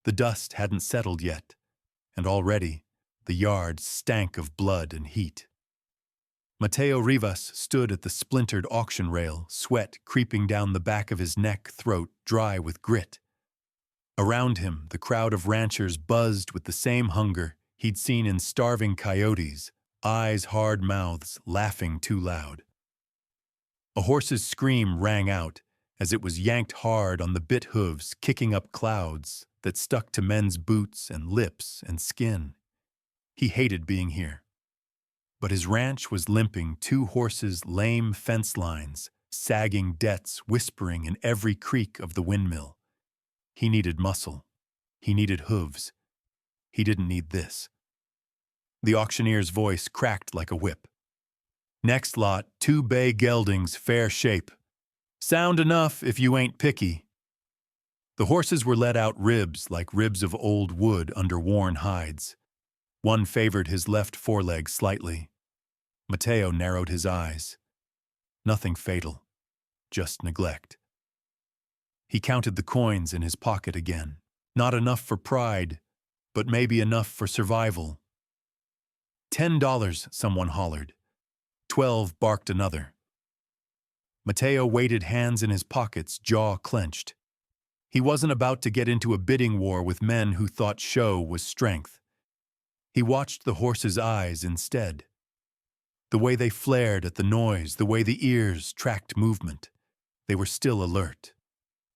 The dust hadn't settled yet, and already the yard stank of blood and heat. Mateo Rivas stood at the splintered auction rail, sweat creeping down the back of his neck, throat dry with grit. Around him, the crowd of ranchers buzzed with the same hunger he'd seen in starving coyotes, eyes hard mouths, laughing too loud. A horse's scream rang out as it was yanked hard on the bit hooves, kicking up clouds that stuck to men's boots and lips and skin. He hated being here. But his ranch was limping, two horses' lame fence lines, sagging debts whispering in every creak of the windmill. He needed muscle. He needed hooves. He didn't need this. The auctioneer's voice cracked like a whip. Next lot, 2 bay geldings, fair shape. Sound enough if you ain't picky. The horses were let out ribs like ribs of old wood under worn hides. One favored his left foreleg slightly. Mateo narrowed his eyes. Nothing fatal, just neglect. He counted the coins in his pocket again. Not enough for pride, but maybe enough for survival. $10, someone hollered. 12, barked another. Mateo weighted hands in his pockets, jaw clenched. He wasn't about to get into a bidding war with men who thought show was strength. He watched the horses' eyes instead. The way they flared at the noise, the way the ears tracked movement. They were still alert.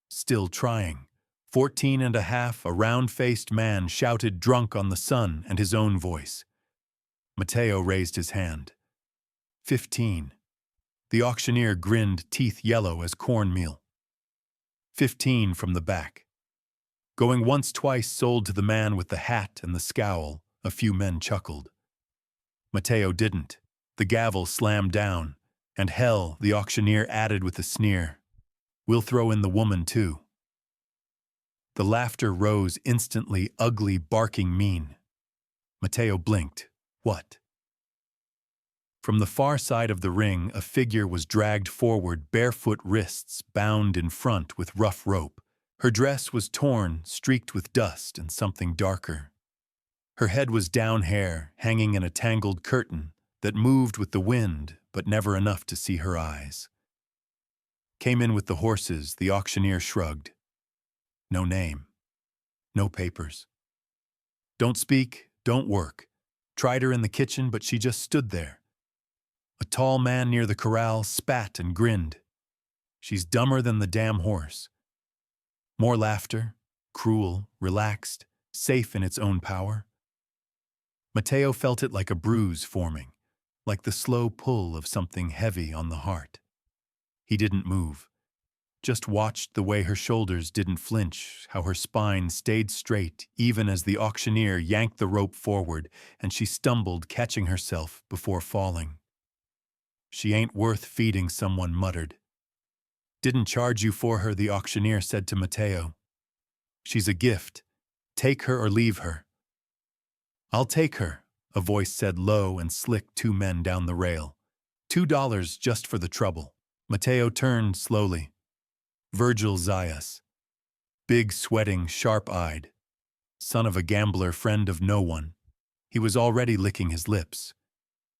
Still trying. 14 and a half, a round-faced man shouted drunk on the sun and his own voice. Mateo raised his hand. 15. The auctioneer grinned, teeth yellow as cornmeal. 15 from the back. Going once, twice, sold to the man with the hat and the scowl. A few men chuckled. Mateo didn't. The gavel slammed down, and hell, the auctioneer added with a sneer. We'll throw in the woman, too. The laughter rose instantly, ugly, barking mean. Mateo blinked. What? From the far side of the ring, a figure was dragged forward, barefoot wrists bound in front with rough rope. Her dress was torn, streaked with dust and something darker. Her head was down hair, hanging in a tangled curtain that moved with the wind, but never enough to see her eyes. Came in with the horses, the auctioneer shrugged. No name. No papers. Don't speak, don't work. Tried her in the kitchen, but she just stood there. A tall man near the corral spat and grinned. She's dumber than the damn horse. More laughter, cruel, relaxed, safe in its own power. Mateo felt it like a bruise forming, like the slow pull of something heavy on the heart. He didn't move, just watched the way her shoulders didn't flinch, how her spine stayed straight even as the auctioneer yanked the rope forward and she stumbled, catching herself before falling. She ain't worth feeding, someone muttered. Didn't charge you for her, the auctioneer said to Mateo. She's a gift. Take her or leave her. I'll take her, a voice said low and slicked 2 men down the rail. $2 just for the trouble. Mateo turned slowly. Virgil Zayas. Big, sweating, sharp-eyed. Son of a gambler, friend of no one. He was already licking his lips.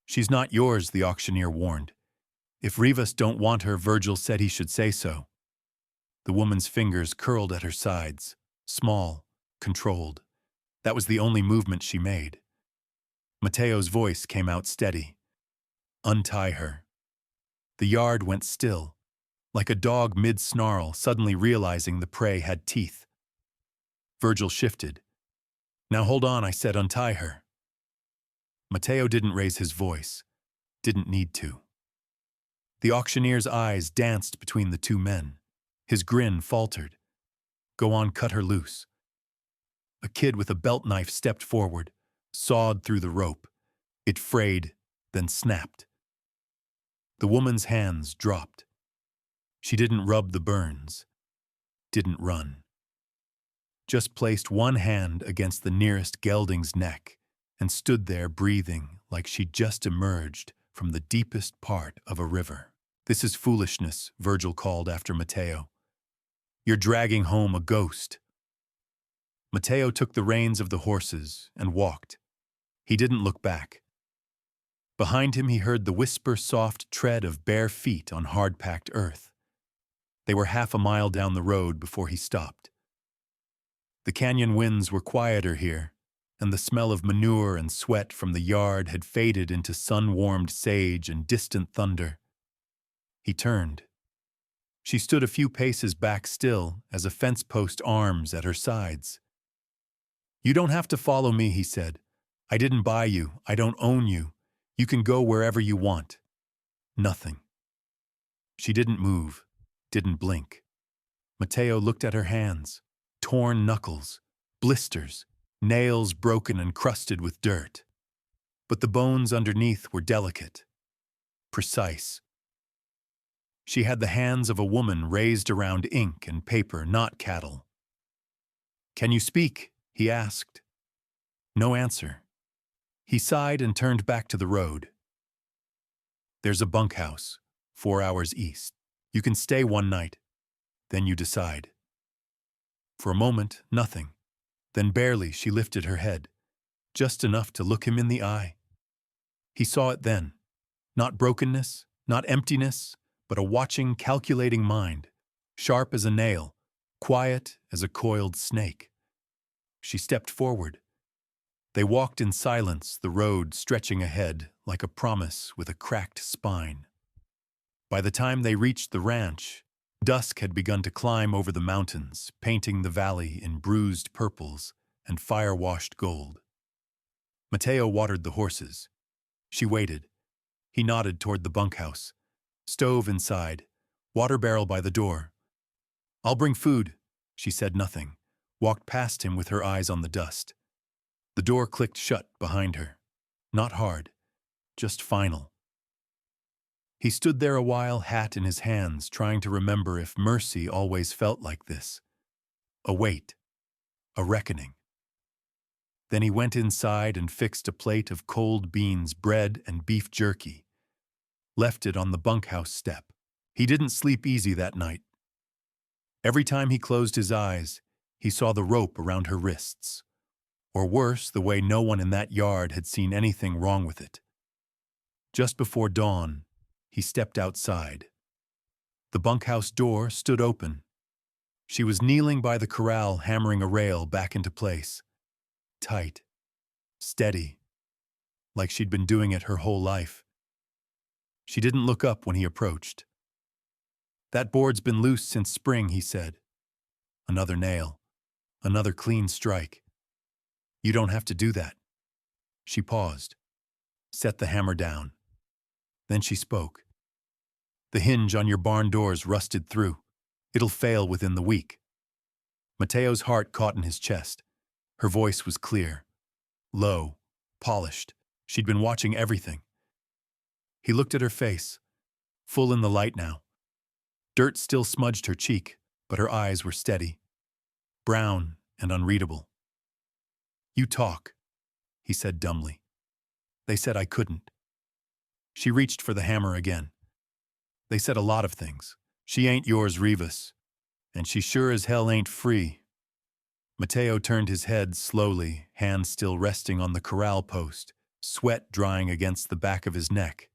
She's not yours, the auctioneer warned. If Rivas don't want her, Virgil said he should say so. The woman's fingers curled at her sides, small, controlled. That was the only movement she made. Mateo's voice came out steady. Untie her. The yard went still, like a dog mid-snarl, suddenly realizing the prey had teeth. Virgil shifted. Now hold on, I said, untie her. Mateo didn't raise his voice. Didn't need to. The auctioneer's eyes danced between the 2 men. His grin faltered. Go on, cut her loose. A kid with a belt knife stepped forward, sawed through the rope. It frayed, then snapped. The woman's hands dropped. She didn't rub the burns. Didn't run. Just placed one hand against the nearest gelding's neck and stood there breathing like she'd just emerged from the deepest part of a river. This is foolishness, Virgil called after Mateo. You're dragging home a ghost. Mateo took the reins of the horses and walked. He didn't look back. Behind him he heard the whisper-soft tread of bare feet on hard-packed earth. They were half a mile down the road before he stopped. The canyon winds were quieter here, and the smell of manure and sweat from the yard had faded into sun-warmed sage and distant thunder. He turned. She stood a few paces back still as a fence post arms at her sides. "You don't have to follow me," he said. "I didn't buy you. I don't own you. You can go wherever you want." Nothing. She didn't move, didn't blink. Mateo looked at her hands. Torn knuckles, blisters, nails broken and crusted with dirt. But the bones underneath were delicate, precise. She had the hands of a woman raised around ink and paper, not cattle. "Can you speak?" he asked. No answer. He sighed and turned back to the road. "There's a bunkhouse, 4 hours east. You can stay one night. Then you decide." For a moment, nothing. Then barely she lifted her head, just enough to look him in the eye. He saw it then. Not brokenness, not emptiness, but a watching, calculating mind, sharp as a nail, quiet as a coiled snake. She stepped forward. They walked in silence, the road stretching ahead like a promise with a cracked spine. By the time they reached the ranch, dusk had begun to climb over the mountains, painting the valley in bruised purples and fire-washed gold. Mateo watered the horses. She waited. He nodded toward the bunkhouse. Stove inside, water barrel by the door. "I'll bring food." She said nothing, walked past him with her eyes on the dust. The door clicked shut behind her. Not hard, just final. He stood there a while, hat in his hands, trying to remember if mercy always felt like this. A weight, a reckoning. Then he went inside and fixed a plate of cold beans, bread, and beef jerky. Left it on the bunkhouse step. He didn't sleep easy that night. Every time he closed his eyes, he saw the rope around her wrists. Or worse, the way no one in that yard had seen anything wrong with it. Just before dawn, he stepped outside. The bunkhouse door stood open. She was kneeling by the corral, hammering a rail back into place. Tight, steady, like she'd been doing it her whole life. She didn't look up when he approached. "That board's been loose since spring," he said. Another nail, another clean strike. "You don't have to do that." She paused, set the hammer down. Then she spoke. "The hinge on your barn door's rusted through. It'll fail within the week." Mateo's heart caught in his chest. Her voice was clear, low, polished. She'd been watching everything. He looked at her face, full in the light now. Dirt still smudged her cheek, but her eyes were steady, brown and unreadable. "You talk," he said dumbly. "They said I couldn't." She reached for the hammer again. "They said a lot of things. She ain't yours, Rivas. And she sure as hell ain't free." Mateo turned his head slowly, hand still resting on the corral post, sweat drying against the back of his neck.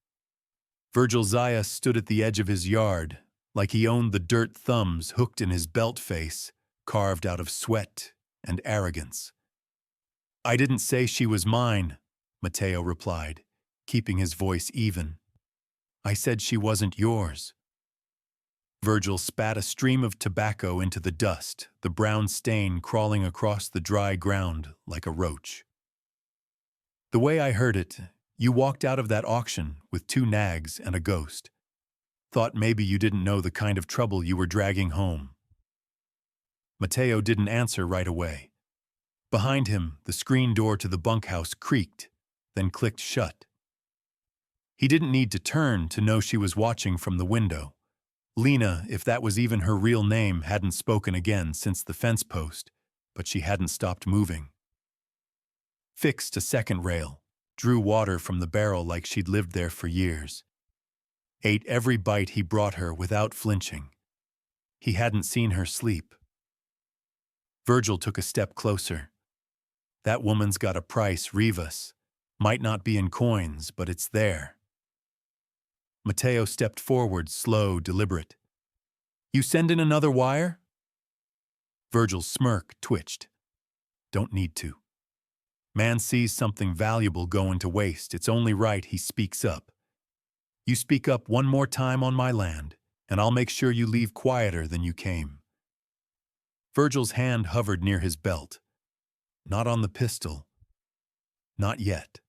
Virgil Zayas stood at the edge of his yard, like he owned the dirt thumbs hooked in his belt face, carved out of sweat and arrogance. "I didn't say she was mine," Mateo replied, keeping his voice even. "I said she wasn't yours." Virgil spat a stream of tobacco into the dust, the brown stain crawling across the dry ground like a roach. "The way I heard it, you walked out of that auction with 2 nags and a ghost. Thought maybe you didn't know the kind of trouble you were dragging home." Mateo didn't answer right away. Behind him, the screen door to the bunkhouse creaked, then clicked shut. He didn't need to turn to know she was watching from the window. Lena, if that was even her real name, hadn't spoken again since the fence post, but she hadn't stopped moving. Fixed a second rail, drew water from the barrel like she'd lived there for years. Ate every bite he brought her without flinching. He hadn't seen her sleep. Virgil took a step closer. That woman's got a price, Rivas. Might not be in coins, but it's there. Mateo stepped forward, slow, deliberate. You send in another wire? Virgil's smirk twitched. Don't need to. Man sees something valuable going to waste. It's only right he speaks up. You speak up one more time on my land, and I'll make sure you leave quieter than you came. Virgil's hand hovered near his belt. Not on the pistol. Not yet.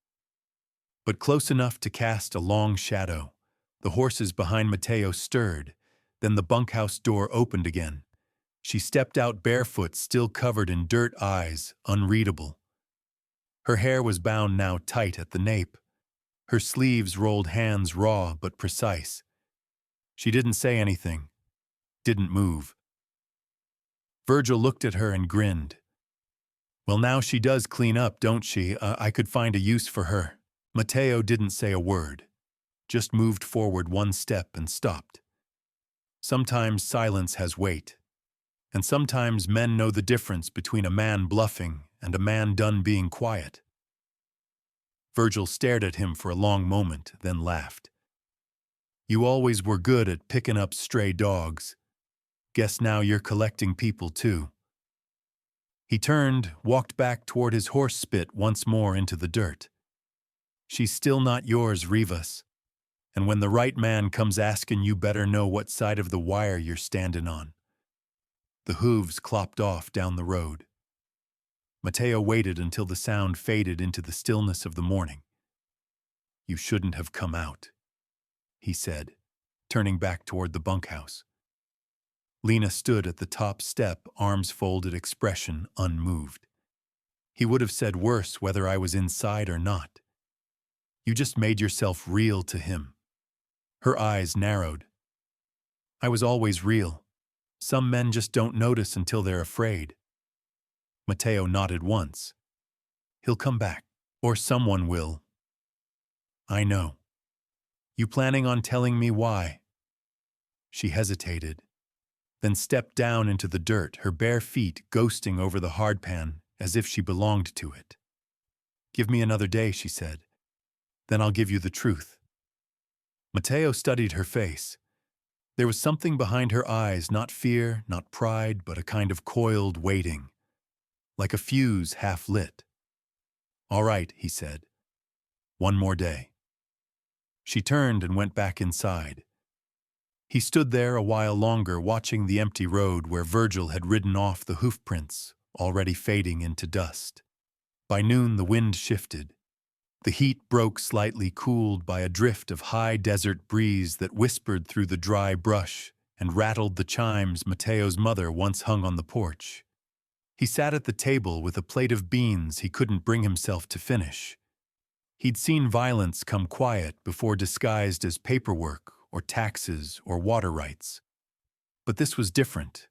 But close enough to cast a long shadow. The horses behind Mateo stirred. Then the bunkhouse door opened again. She stepped out barefoot, still covered in dirt, eyes unreadable. Her hair was bound now tight at the nape. Her sleeves rolled, hands raw but precise. She didn't say anything, didn't move. Virgil looked at her and grinned. Well, now she does clean up, don't she? I could find a use for her. Mateo didn't say a word, just moved forward one step and stopped. Sometimes silence has weight, and sometimes men know the difference between a man bluffing and a man done being quiet. Virgil stared at him for a long moment, then laughed. You always were good at picking up stray dogs. Guess now you're collecting people too. He turned, walked back toward his horse spit once more into the dirt. She's still not yours, Rivas. And when the right man comes asking, you better know what side of the wire you're standing on. The hooves clopped off down the road. Mateo waited until the sound faded into the stillness of the morning. You shouldn't have come out, he said, turning back toward the bunkhouse. Lena stood at the top step, arms folded, expression unmoved. He would have said worse whether I was inside or not. You just made yourself real to him. Her eyes narrowed. I was always real. Some men just don't notice until they're afraid. Mateo nodded once. He'll come back, or someone will. I know. You planning on telling me why? She hesitated, then stepped down into the dirt, her bare feet ghosting over the hardpan as if she belonged to it. Give me another day, she said. Then I'll give you the truth. Mateo studied her face. There was something behind her eyes, not fear, not pride, but a kind of coiled waiting, like a fuse half lit. All right, he said. One more day. She turned and went back inside. He stood there a while longer, watching the empty road where Virgil had ridden off, the hoofprints already fading into dust. By noon the wind shifted. The heat broke slightly, cooled by a drift of high desert breeze that whispered through the dry brush and rattled the chimes Mateo's mother once hung on the porch. He sat at the table with a plate of beans he couldn't bring himself to finish. He'd seen violence come quiet before, disguised as paperwork or taxes or water rights. But this was different.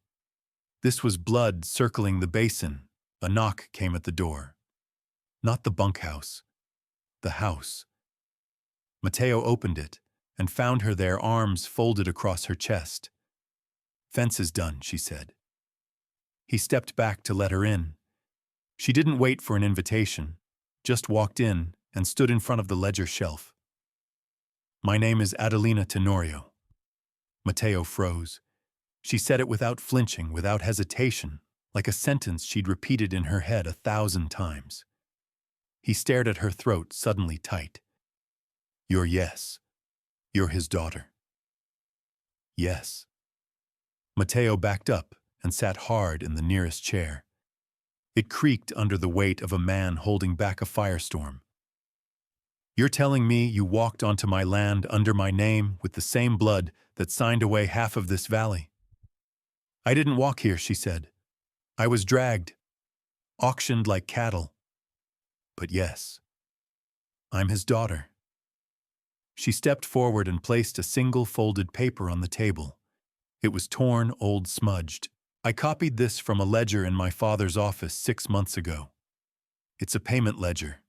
This was blood circling the basin. A knock came at the door. Not the bunkhouse. The house. Mateo opened it and found her there, arms folded across her chest. Fence is done, she said. He stepped back to let her in. She didn't wait for an invitation, just walked in and stood in front of the ledger shelf. My name is Adelina Tenorio. Mateo froze. She said it without flinching, without hesitation, like a sentence she'd repeated in her head 1,000 times. He stared at her throat, suddenly tight. You're yes. You're his daughter. Yes. Mateo backed up and sat hard in the nearest chair. It creaked under the weight of a man holding back a firestorm. You're telling me you walked onto my land under my name with the same blood that signed away half of this valley? I didn't walk here, she said. I was dragged, auctioned like cattle. But yes, I'm his daughter. She stepped forward and placed a single folded paper on the table. It was torn, old, smudged. I copied this from a ledger in my father's office 6 months ago. It's a payment ledger.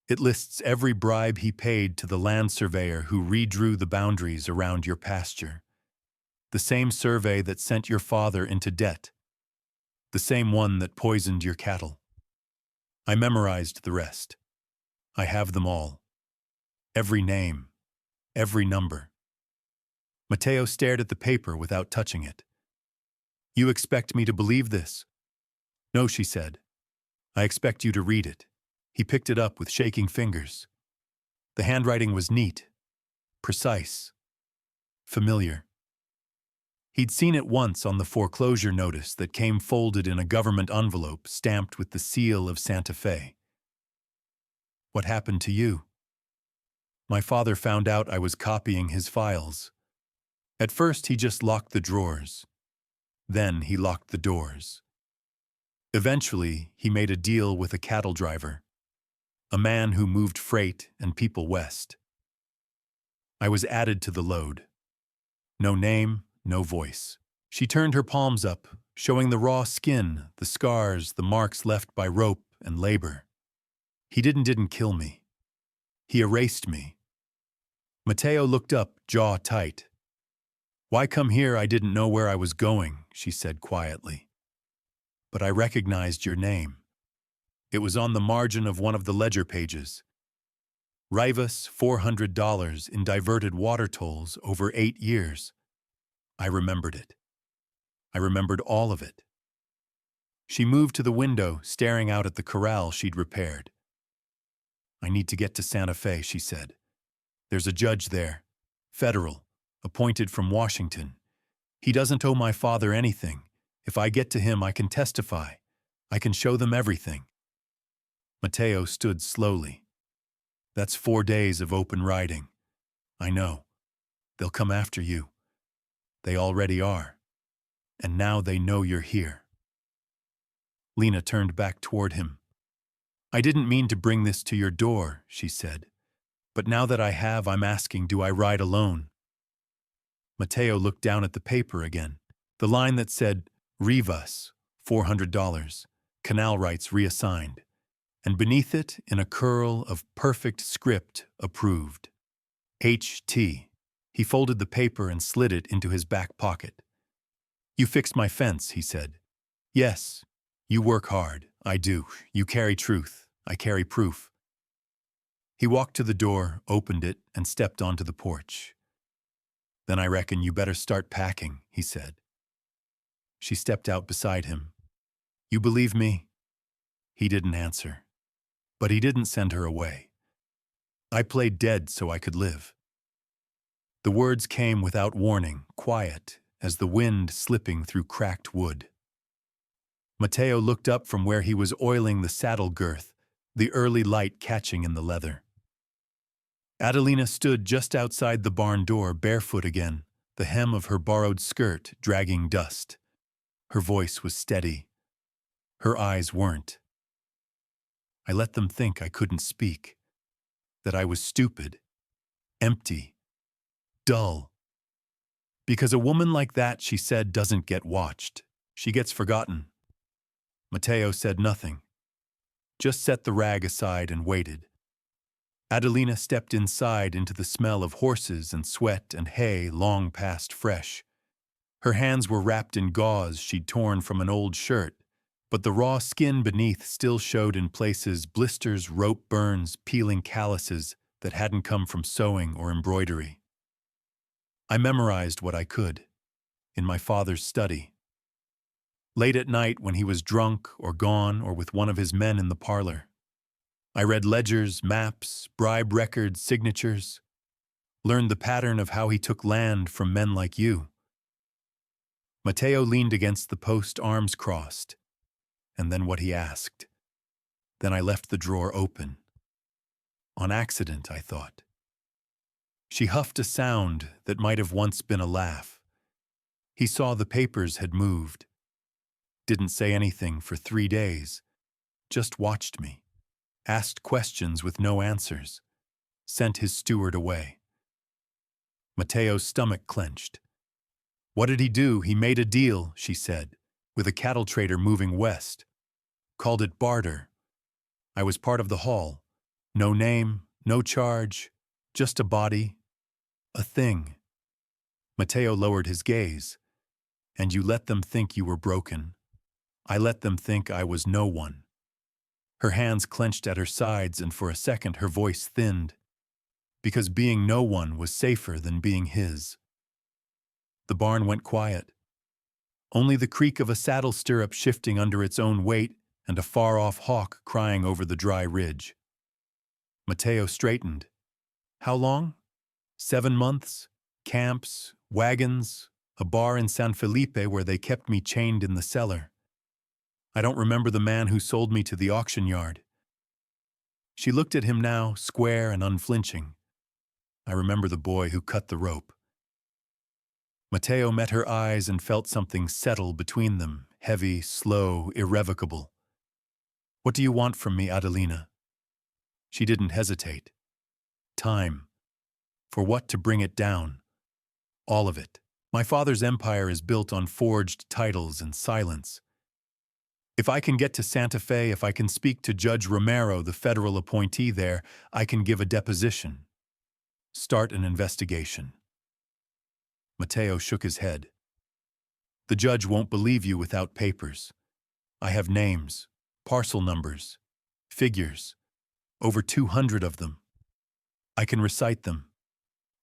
It lists every bribe he paid to the land surveyor who redrew the boundaries around your pasture. The same survey that sent your father into debt. The same one that poisoned your cattle. I memorized the rest. I have them all. Every name, every number. Mateo stared at the paper without touching it. You expect me to believe this? No, she said. I expect you to read it. He picked it up with shaking fingers. The handwriting was neat, precise, familiar. He'd seen it once on the foreclosure notice that came folded in a government envelope stamped with the seal of Santa Fe. What happened to you? My father found out I was copying his files. At first, he just locked the drawers. Then he locked the doors. Eventually, he made a deal with a cattle driver, a man who moved freight and people west. I was added to the load. No name, no voice. She turned her palms up, showing the raw skin, the scars, the marks left by rope and labor. He didn't kill me. He erased me. Mateo looked up, jaw tight. Why come here? I didn't know where I was going, she said quietly. But I recognized your name. It was on the margin of one of the ledger pages. Rivas, $400 in diverted water tolls over 8 years. I remembered it. I remembered all of it. She moved to the window, staring out at the corral she'd repaired. I need to get to Santa Fe, she said. There's a judge there, federal, appointed from Washington. He doesn't owe my father anything. If I get to him, I can testify. I can show them everything. Mateo stood slowly. That's 4 days of open riding. I know. They'll come after you. They already are. And now they know you're here. Lena turned back toward him. I didn't mean to bring this to your door, she said. But now that I have, I'm asking, do I ride alone? Mateo looked down at the paper again. The line that said, Rivas, $400, canal rights reassigned. And beneath it, in a curl of perfect script, approved. H.T. He folded the paper and slid it into his back pocket. You fixed my fence, he said. Yes, you work hard. I do. You carry truth. I carry proof. He walked to the door, opened it, and stepped onto the porch. Then I reckon you better start packing, he said. She stepped out beside him. You believe me? He didn't answer. But he didn't send her away. I played dead so I could live. The words came without warning, quiet, as the wind slipping through cracked wood. Mateo looked up from where he was oiling the saddle girth, the early light catching in the leather. Adelina stood just outside the barn door, barefoot again, the hem of her borrowed skirt dragging dust. Her voice was steady. Her eyes weren't. I let them think I couldn't speak, that I was stupid, empty, dull. Because a woman like that, she said, doesn't get watched. She gets forgotten. Mateo said nothing, just set the rag aside and waited. Adelina stepped inside into the smell of horses and sweat and hay long past fresh. Her hands were wrapped in gauze she'd torn from an old shirt, but the raw skin beneath still showed in places blisters, rope burns, peeling calluses that hadn't come from sewing or embroidery. I memorized what I could, in my father's study. Late at night when he was drunk or gone or with one of his men in the parlor, I read ledgers, maps, bribe records, signatures, learned the pattern of how he took land from men like you. Mateo leaned against the post, arms crossed, and then what he asked. Then I left the drawer open. On accident, I thought. She huffed a sound that might have once been a laugh. He saw the papers had moved. Didn't say anything for 3 days. Just watched me. Asked questions with no answers. Sent his steward away. Mateo's stomach clenched. What did he do? He made a deal, she said, with a cattle trader moving west. Called it barter. I was part of the haul. No name, no charge, just a body, a thing. Mateo lowered his gaze. And you let them think you were broken. I let them think I was no one. Her hands clenched at her sides, and for a second her voice thinned, because being no one was safer than being his. The barn went quiet. Only the creak of a saddle stirrup shifting under its own weight and a far-off hawk crying over the dry ridge. Mateo straightened. How long? 7 months? Camps? Wagons? A bar in San Felipe where they kept me chained in the cellar. I don't remember the man who sold me to the auction yard. She looked at him now, square and unflinching. I remember the boy who cut the rope. Mateo met her eyes and felt something settle between them, heavy, slow, irrevocable. What do you want from me, Adelina? She didn't hesitate. Time. For what to bring it down? All of it. My father's empire is built on forged titles and silence. If I can get to Santa Fe, if I can speak to Judge Romero, the federal appointee there, I can give a deposition. Start an investigation. Mateo shook his head. The judge won't believe you without papers. I have names, parcel numbers, figures, over 200 of them. I can recite them.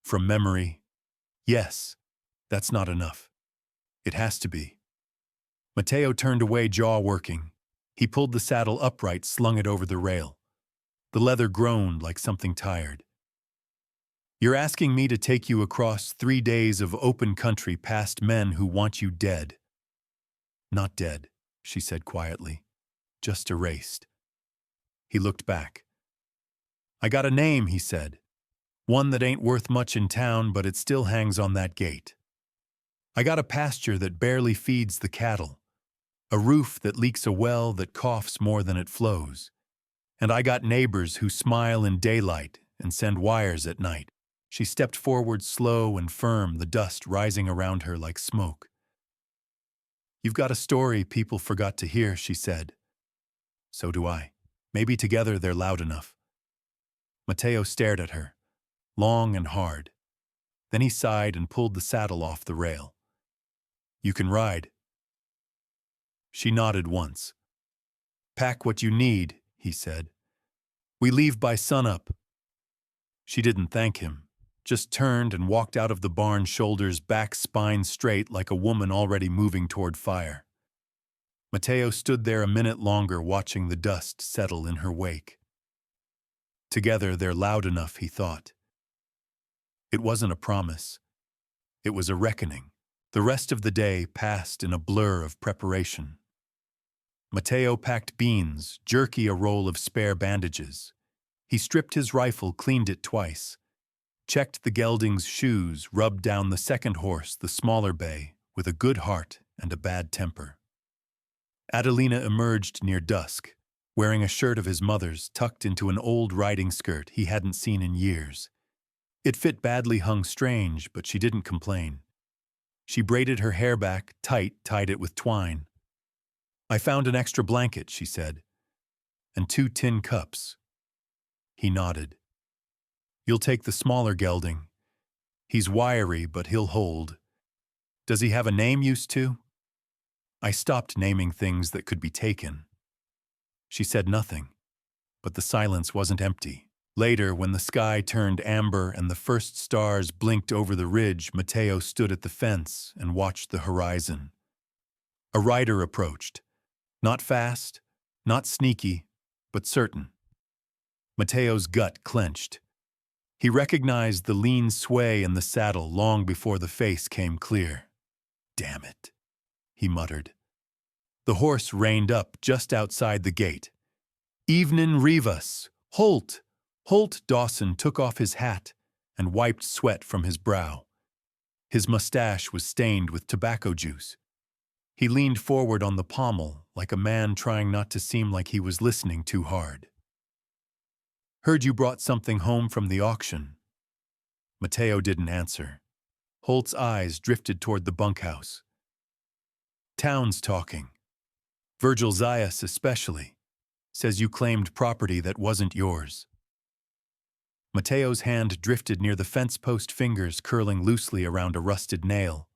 From memory. Yes, that's not enough. It has to be. Mateo turned away, jaw working. He pulled the saddle upright, slung it over the rail. The leather groaned like something tired. You're asking me to take you across 3 days of open country past men who want you dead. Not dead, she said quietly. Just erased. He looked back. I got a name, he said. One that ain't worth much in town, but it still hangs on that gate. I got a pasture that barely feeds the cattle. A roof that leaks a well that coughs more than it flows. And I got neighbors who smile in daylight and send wires at night. She stepped forward slow and firm, the dust rising around her like smoke. You've got a story people forgot to hear, she said. So do I. Maybe together they're loud enough. Mateo stared at her, long and hard. Then he sighed and pulled the saddle off the rail. You can ride. She nodded once. Pack what you need, he said. We leave by sunup. She didn't thank him, just turned and walked out of the barn, shoulders back, spine straight, like a woman already moving toward fire. Mateo stood there a minute longer, watching the dust settle in her wake. Together they're loud enough, he thought. It wasn't a promise. It was a reckoning. The rest of the day passed in a blur of preparation. Mateo packed beans, jerky a roll of spare bandages. He stripped his rifle, cleaned it twice, checked the gelding's shoes, rubbed down the second horse, the smaller bay, with a good heart and a bad temper. Adelina emerged near dusk, wearing a shirt of his mother's tucked into an old riding skirt he hadn't seen in years. It fit badly, hung strange, but she didn't complain. She braided her hair back, tied it with twine. I found an extra blanket, she said, and 2 tin cups. He nodded. You'll take the smaller gelding. He's wiry, but he'll hold. Does he have a name used to? I stopped naming things that could be taken. She said nothing, but the silence wasn't empty. Later, when the sky turned amber and the first stars blinked over the ridge, Mateo stood at the fence and watched the horizon. A rider approached. Not fast, not sneaky, but certain. Mateo's gut clenched. He recognized the lean sway in the saddle long before the face came clear. Damn it, he muttered. The horse reined up just outside the gate. Evenin' Rivas, Holt! Holt Dawson took off his hat and wiped sweat from his brow. His mustache was stained with tobacco juice. He leaned forward on the pommel like a man trying not to seem like he was listening too hard. Heard you brought something home from the auction. Mateo didn't answer. Holt's eyes drifted toward the bunkhouse. Town's talking. Virgil Zayas especially. Says you claimed property that wasn't yours. Mateo's hand drifted near the fence post, fingers curling loosely around a rusted nail.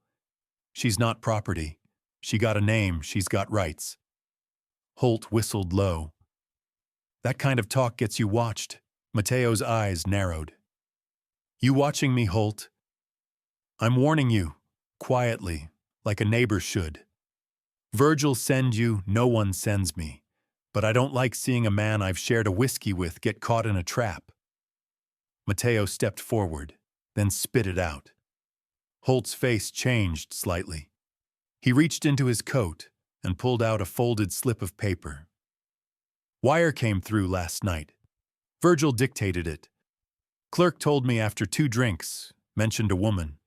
She's not property. She got a name, she's got rights. Holt whistled low. That kind of talk gets you watched. Mateo's eyes narrowed. You watching me, Holt? I'm warning you, quietly, like a neighbor should. Virgil send you, no one sends me. But I don't like seeing a man I've shared a whiskey with get caught in a trap. Mateo stepped forward, then spit it out. Holt's face changed slightly. He reached into his coat and pulled out a folded slip of paper. Wire came through last night. Virgil dictated it. Clerk told me after 2 drinks, mentioned a woman.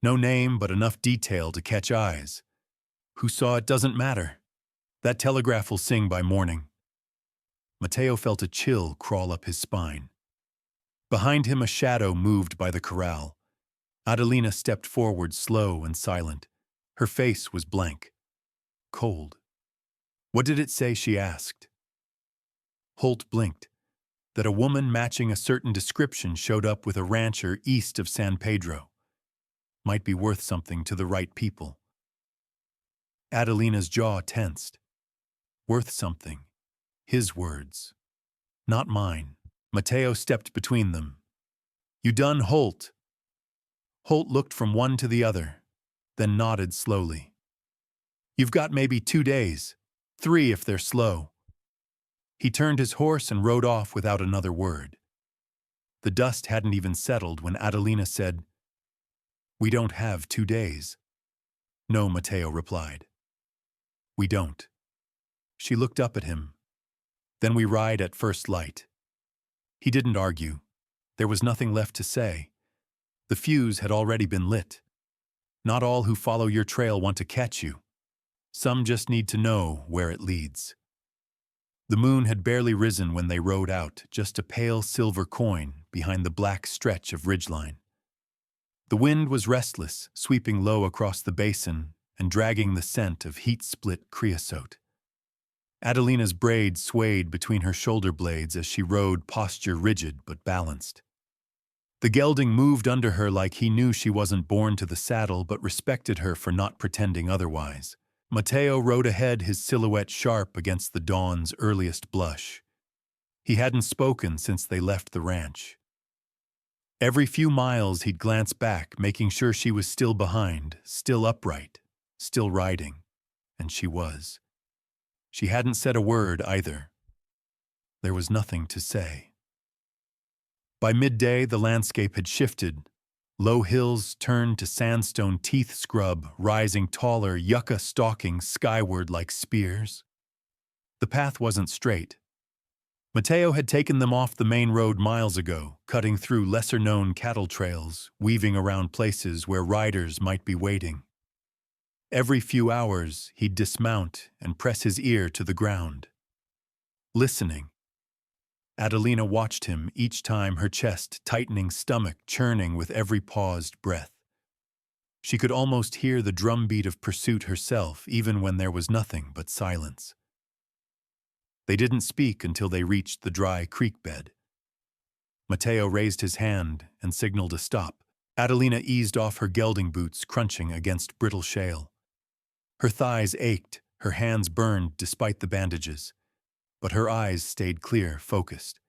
No name, but enough detail to catch eyes. Who saw it doesn't matter. That telegraph will sing by morning. Mateo felt a chill crawl up his spine. Behind him, a shadow moved by the corral. Adelina stepped forward, slow and silent. Her face was blank. Cold. What did it say, she asked. Holt blinked. That a woman matching a certain description showed up with a rancher east of San Pedro. Might be worth something to the right people. Adelina's jaw tensed. Worth something. His words. Not mine. Mateo stepped between them. You done, Holt? Holt looked from one to the other, then nodded slowly. You've got maybe 2 days. 3 if they're slow. He turned his horse and rode off without another word. The dust hadn't even settled when Adelina said, We don't have 2 days. No, Mateo replied. We don't. She looked up at him. Then we ride at first light. He didn't argue. There was nothing left to say. The fuse had already been lit. Not all who follow your trail want to catch you. Some just need to know where it leads. The moon had barely risen when they rode out, just a pale silver coin behind the black stretch of ridgeline. The wind was restless, sweeping low across the basin and dragging the scent of heat-split creosote. Adelina's braid swayed between her shoulder blades as she rode, posture rigid but balanced. The gelding moved under her like he knew she wasn't born to the saddle but respected her for not pretending otherwise. Mateo rode ahead, his silhouette sharp against the dawn's earliest blush. He hadn't spoken since they left the ranch. Every few miles he'd glance back, making sure she was still behind, still upright, still riding. And she was. She hadn't said a word either. There was nothing to say. By midday, the landscape had shifted. Low hills turned to sandstone teeth scrub, rising taller, yucca stalking skyward like spears. The path wasn't straight. Mateo had taken them off the main road miles ago, cutting through lesser-known cattle trails, weaving around places where riders might be waiting. Every few hours, he'd dismount and press his ear to the ground. Listening. Adelina watched him, each time her chest tightening, stomach churning with every paused breath. She could almost hear the drumbeat of pursuit herself, even when there was nothing but silence. They didn't speak until they reached the dry creek bed. Mateo raised his hand and signaled a stop. Adelina eased off her gelding boots, crunching against brittle shale. Her thighs ached, her hands burned despite the bandages, but her eyes stayed clear, focused.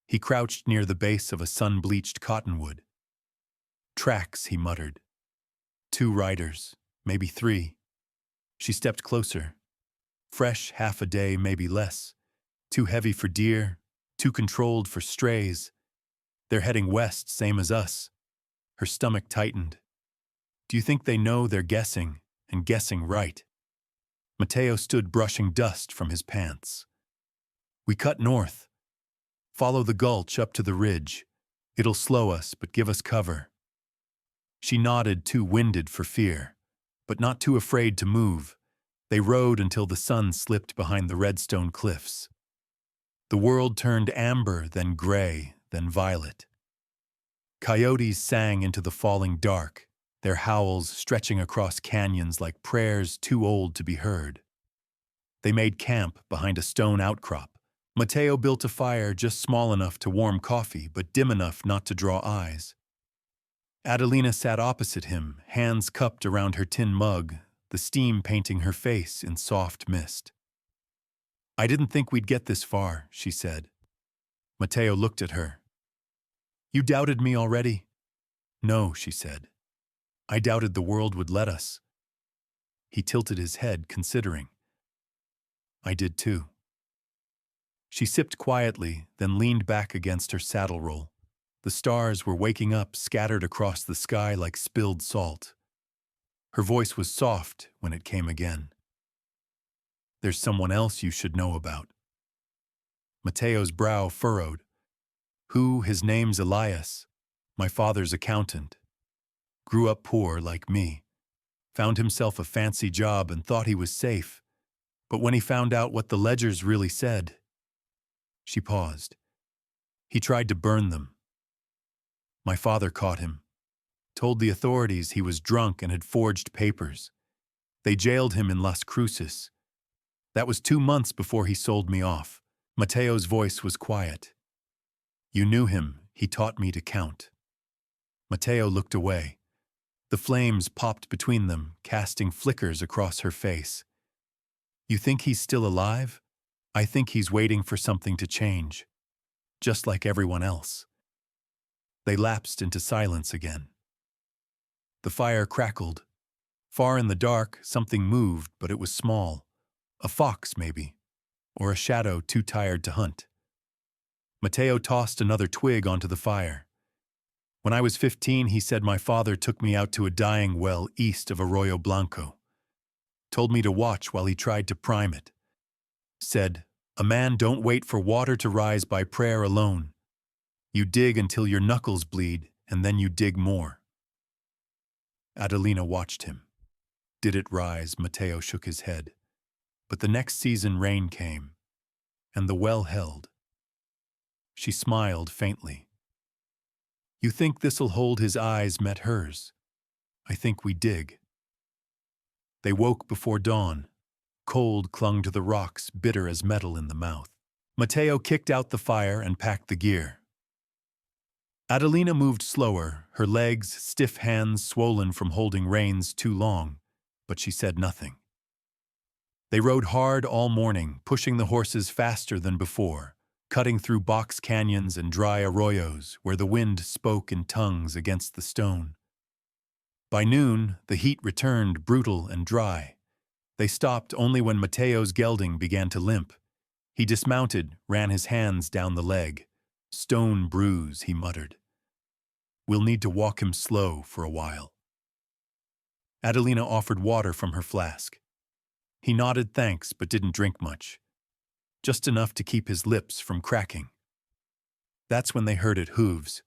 He crouched near the base of a sun-bleached cottonwood. Tracks, he muttered. 2 riders, maybe 3. She stepped closer. Fresh, half a day, maybe less. Too heavy for deer, too controlled for strays. They're heading west, same as us. Her stomach tightened. Do you think they know they're guessing, and guessing right? Mateo stood brushing dust from his pants. We cut north. Follow the gulch up to the ridge. It'll slow us, but give us cover. She nodded, too winded for fear, but not too afraid to move. They rode until the sun slipped behind the redstone cliffs. The world turned amber, then gray, then violet. Coyotes sang into the falling dark, their howls stretching across canyons like prayers too old to be heard. They made camp behind a stone outcrop. Mateo built a fire just small enough to warm coffee, but dim enough not to draw eyes. Adelina sat opposite him, hands cupped around her tin mug, the steam painting her face in soft mist. I didn't think we'd get this far, she said. Mateo looked at her. You doubted me already? No, she said. I doubted the world would let us. He tilted his head, considering. I did too. She sipped quietly, then leaned back against her saddle roll. The stars were waking up, scattered across the sky like spilled salt. Her voice was soft when it came again. There's someone else you should know about. Mateo's brow furrowed. Who? His name's Elias, my father's accountant. Grew up poor like me. Found himself a fancy job and thought he was safe. But when he found out what the ledgers really said... She paused. He tried to burn them. My father caught him. Told the authorities he was drunk and had forged papers. They jailed him in Las Cruces. That was 2 months before he sold me off. Mateo's voice was quiet. You knew him. He taught me to count. Mateo looked away. The flames popped between them, casting flickers across her face. You think he's still alive? I think he's waiting for something to change. Just like everyone else. They lapsed into silence again. The fire crackled. Far in the dark, something moved, but it was small. A fox, maybe. Or a shadow too tired to hunt. Mateo tossed another twig onto the fire. When I was 15, he said my father took me out to a dying well east of Arroyo Blanco. Told me to watch while he tried to prime it. Said, a man don't wait for water to rise by prayer alone. You dig until your knuckles bleed, and then you dig more. Adelina watched him. Did it rise? Mateo shook his head. But the next season rain came, and the well held. She smiled faintly. You think this'll hold? His eyes met hers. I think we dig. They woke before dawn. Cold clung to the rocks, bitter as metal in the mouth. Mateo kicked out the fire and packed the gear. Adelina moved slower, her legs, stiff hands swollen from holding reins too long, but she said nothing. They rode hard all morning, pushing the horses faster than before, cutting through box canyons and dry arroyos where the wind spoke in tongues against the stone. By noon, the heat returned, brutal and dry. They stopped only when Mateo's gelding began to limp. He dismounted, ran his hands down the leg. Stone bruise, he muttered. We'll need to walk him slow for a while. Adelina offered water from her flask. He nodded thanks but didn't drink much. Just enough to keep his lips from cracking. That's when they heard it hooves.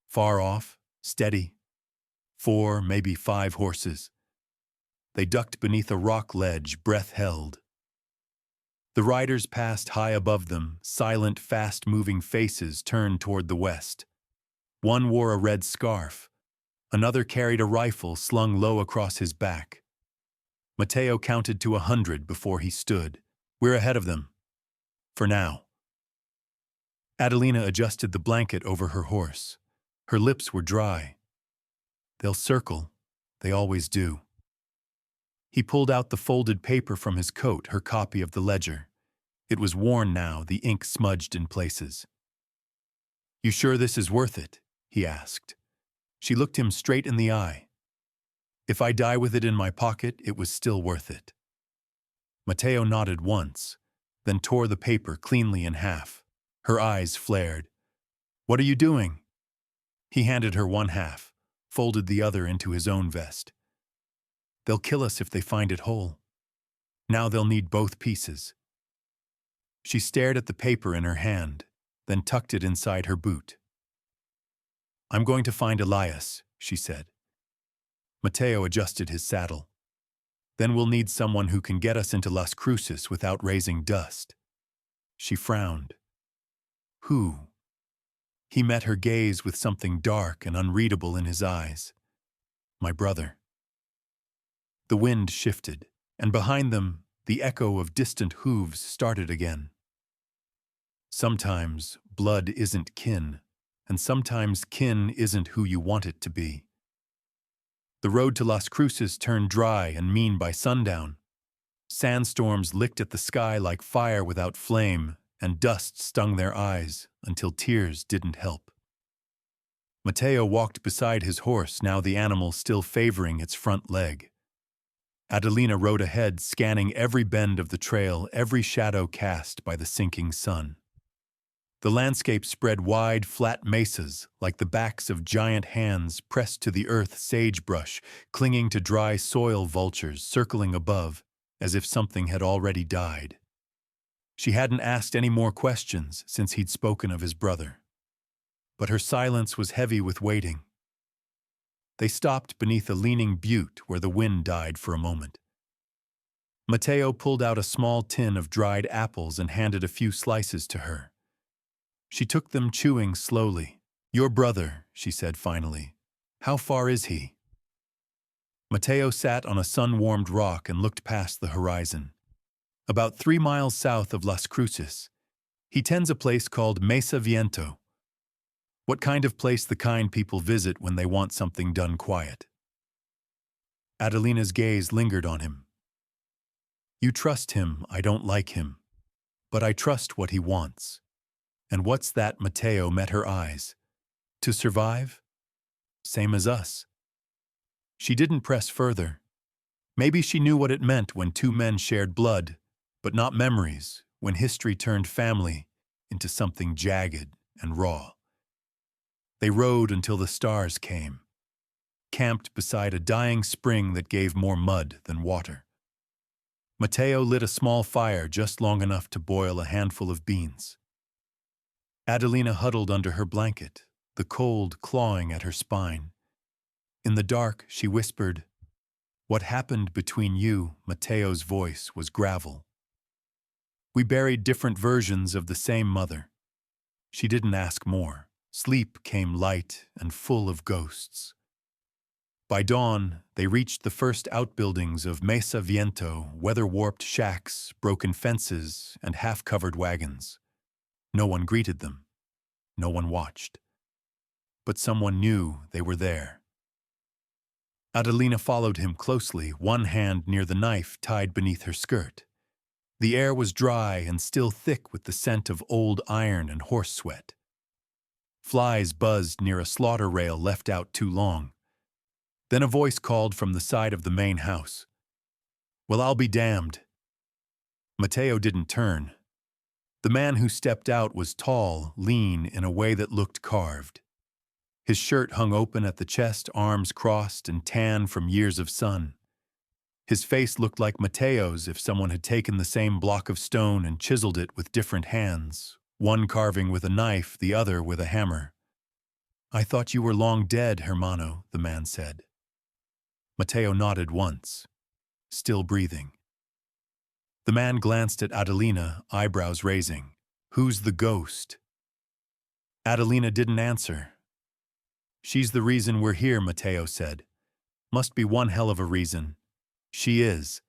Far off, steady. 4, maybe 5 horses. They ducked beneath a rock ledge, breath held. The riders passed high above them, silent, fast-moving faces turned toward the west. One wore a red scarf. Another carried a rifle slung low across his back. Mateo counted to 100 before he stood. We're ahead of them. For now. Adelina adjusted the blanket over her horse. Her lips were dry. They'll circle. They always do. He pulled out the folded paper from his coat, her copy of the ledger. It was worn now, the ink smudged in places. You sure this is worth it? He asked. She looked him straight in the eye. If I die with it in my pocket, it was still worth it. Mateo nodded once, then tore the paper cleanly in half. Her eyes flared. What are you doing? He handed her one half, folded the other into his own vest. They'll kill us if they find it whole. Now they'll need both pieces. She stared at the paper in her hand, then tucked it inside her boot. I'm going to find Elias, she said. Mateo adjusted his saddle. Then we'll need someone who can get us into Las Cruces without raising dust. She frowned. Who? He met her gaze with something dark and unreadable in his eyes. My brother. The wind shifted, and behind them, the echo of distant hooves started again. Sometimes blood isn't kin, and sometimes kin isn't who you want it to be. The road to Las Cruces turned dry and mean by sundown. Sandstorms licked at the sky like fire without flame, and dust stung their eyes until tears didn't help. Matteo walked beside his horse, now the animal still favoring its front leg. Adelina rode ahead, scanning every bend of the trail, every shadow cast by the sinking sun. The landscape spread wide, flat mesas, like the backs of giant hands pressed to the earth, sagebrush, clinging to dry soil, vultures circling above, as if something had already died. She hadn't asked any more questions since he'd spoken of his brother. But her silence was heavy with waiting. They stopped beneath a leaning butte where the wind died for a moment. Matteo pulled out a small tin of dried apples and handed a few slices to her. She took them, chewing slowly. "Your brother," she said finally. "How far is he?" Matteo sat on a sun-warmed rock and looked past the horizon. "About 3 miles south of Las Cruces. He tends a place called Mesa Viento." "What kind of place?" "The kind people visit when they want something done quiet." Adelina's gaze lingered on him. "You trust him, I don't like him. But I trust what he wants." "And what's that?" Matteo met her eyes. "To survive? Same as us." She didn't press further. Maybe she knew what it meant when two men shared blood, but not memories, when history turned family into something jagged and raw. They rode until the stars came, camped beside a dying spring that gave more mud than water. Matteo lit a small fire just long enough to boil a handful of beans. Adelina huddled under her blanket, the cold clawing at her spine. In the dark, she whispered, "What happened between you?" Matteo's voice was gravel. "We buried different versions of the same mother." She didn't ask more. Sleep came light and full of ghosts. By dawn, they reached the first outbuildings of Mesa Viento, weather-warped shacks, broken fences, and half-covered wagons. No one greeted them. No one watched. But someone knew they were there. Adelina followed him closely, one hand near the knife tied beneath her skirt. The air was dry and still thick with the scent of old iron and horse sweat. Flies buzzed near a slaughter rail left out too long. Then a voice called from the side of the main house. "Well, I'll be damned." Matteo didn't turn. The man who stepped out was tall, lean in a way that looked carved. His shirt hung open at the chest, arms crossed and tan from years of sun. His face looked like Matteo's if someone had taken the same block of stone and chiseled it with different hands, one carving with a knife, the other with a hammer. "I thought you were long dead, hermano," the man said. Matteo nodded once, still breathing. The man glanced at Adelina, eyebrows raising. "Who's the ghost?" Adelina didn't answer. "She's the reason we're here," Matteo said. "Must be one hell of a reason." "She is."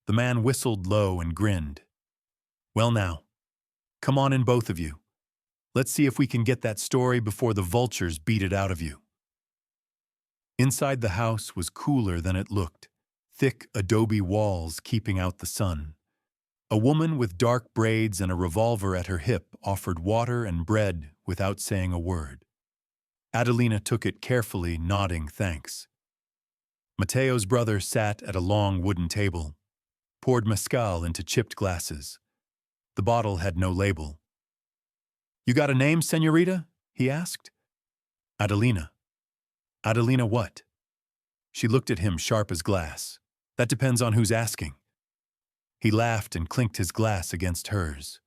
The man whistled low and grinned. "Well now, come on in, both of you. Let's see if we can get that story before the vultures beat it out of you." Inside the house was cooler than it looked, thick adobe walls keeping out the sun. A woman with dark braids and a revolver at her hip offered water and bread without saying a word. Adelina took it carefully, nodding thanks. Matteo's brother sat at a long wooden table, poured mezcal into chipped glasses. The bottle had no label. "You got a name, señorita?" he asked. "Adelina." "Adelina what?" She looked at him sharp as glass. "That depends on who's asking." He laughed and clinked his glass against hers.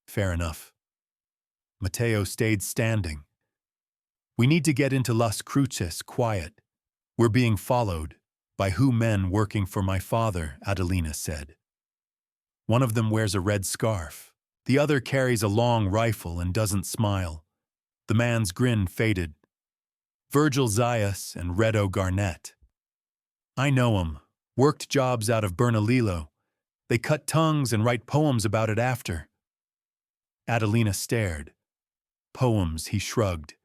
"Fair enough." Matteo stayed standing. "We need to get into Las Cruces quiet. We're being followed. By who? Men working for my father," Adelina said. "One of them wears a red scarf. The other carries a long rifle and doesn't smile." The man's grin faded. "Virgil Zayas and Redo Garnett. I know 'em. Worked jobs out of Bernalillo. They cut tongues and write poems about it after." Adelina stared. "Poems," he shrugged.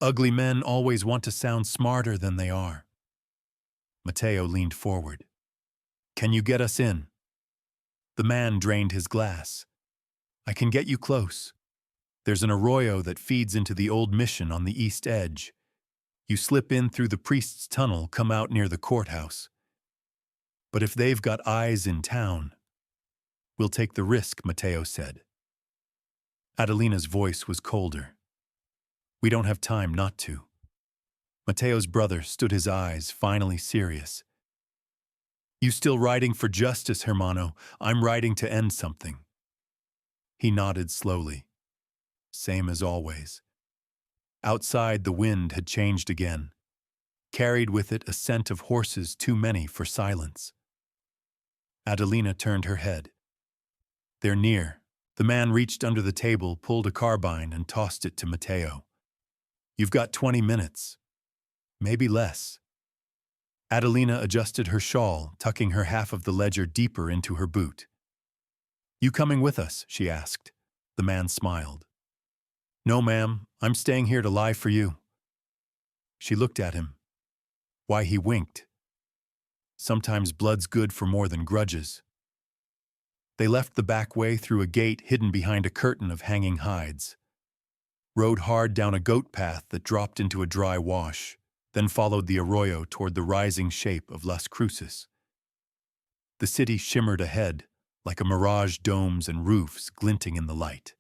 "Ugly men always want to sound smarter than they are." Matteo leaned forward. Can you get us in? The man drained his glass. I can get you close. There's an arroyo that feeds into the old mission on the east edge. You slip in through the priest's tunnel, come out near the courthouse. But if they've got eyes in town, we'll take the risk, Mateo said. Adelina's voice was colder. We don't have time not to. Mateo's brother stood his eyes, finally serious. You still riding for justice, hermano? I'm riding to end something. He nodded slowly. Same as always. Outside, the wind had changed again, carried with it a scent of horses too many for silence. Adelina turned her head. They're near. The man reached under the table, pulled a carbine, and tossed it to Mateo. You've got 20 minutes. Maybe less. Adelina adjusted her shawl, tucking her half of the ledger deeper into her boot. You coming with us? She asked. The man smiled. No, ma'am. I'm staying here to lie for you. She looked at him. Why, he winked. Sometimes blood's good for more than grudges. They left the back way through a gate hidden behind a curtain of hanging hides. Rode hard down a goat path that dropped into a dry wash, then followed the arroyo toward the rising shape of Las Cruces. The city shimmered ahead, like a mirage, domes and roofs glinting in the light.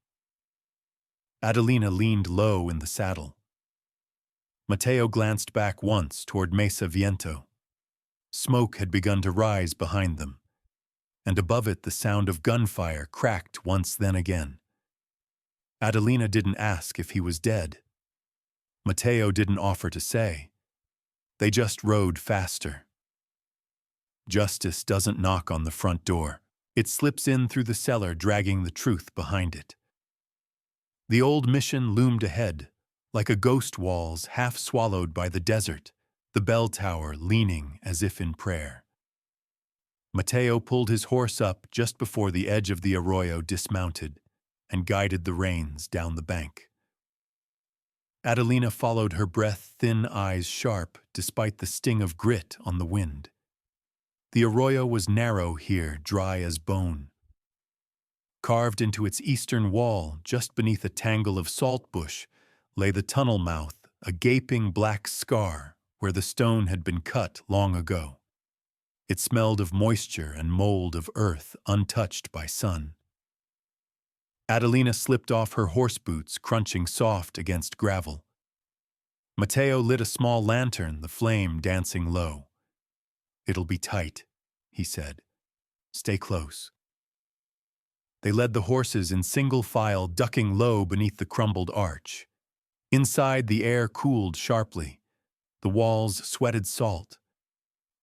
Adelina leaned low in the saddle. Mateo glanced back once toward Mesa Viento. Smoke had begun to rise behind them, and above it the sound of gunfire cracked once then again. Adelina didn't ask if he was dead. Mateo didn't offer to say. They just rode faster. Justice doesn't knock on the front door. It slips in through the cellar, dragging the truth behind it. The old mission loomed ahead, like a ghost walls half swallowed by the desert, the bell tower leaning as if in prayer. Mateo pulled his horse up just before the edge of the arroyo, dismounted, and guided the reins down the bank. Adelina followed, her breath thin, eyes sharp, despite the sting of grit on the wind. The arroyo was narrow here, dry as bone. Carved into its eastern wall, just beneath a tangle of saltbush, lay the tunnel mouth, a gaping black scar where the stone had been cut long ago. It smelled of moisture and mold of earth untouched by sun. Adelina slipped off her horse boots, crunching soft against gravel. Mateo lit a small lantern, the flame dancing low. It'll be tight, he said. Stay close. They led the horses in single file, ducking low beneath the crumbled arch. Inside, the air cooled sharply. The walls sweated salt.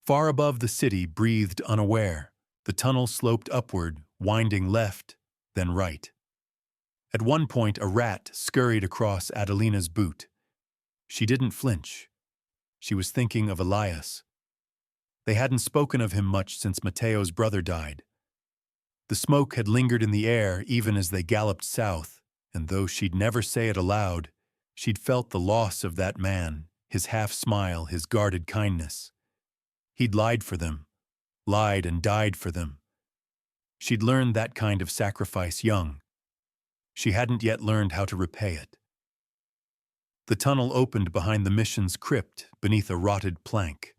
Far above, the city breathed unaware. The tunnel sloped upward, winding left, then right. At one point, a rat scurried across Adelina's boot. She didn't flinch. She was thinking of Elias. They hadn't spoken of him much since Mateo's brother died. The smoke had lingered in the air even as they galloped south, and though she'd never say it aloud, she'd felt the loss of that man, his half-smile, his guarded kindness. He'd lied for them, lied and died for them. She'd learned that kind of sacrifice young. She hadn't yet learned how to repay it. The tunnel opened behind the mission's crypt beneath a rotted plank.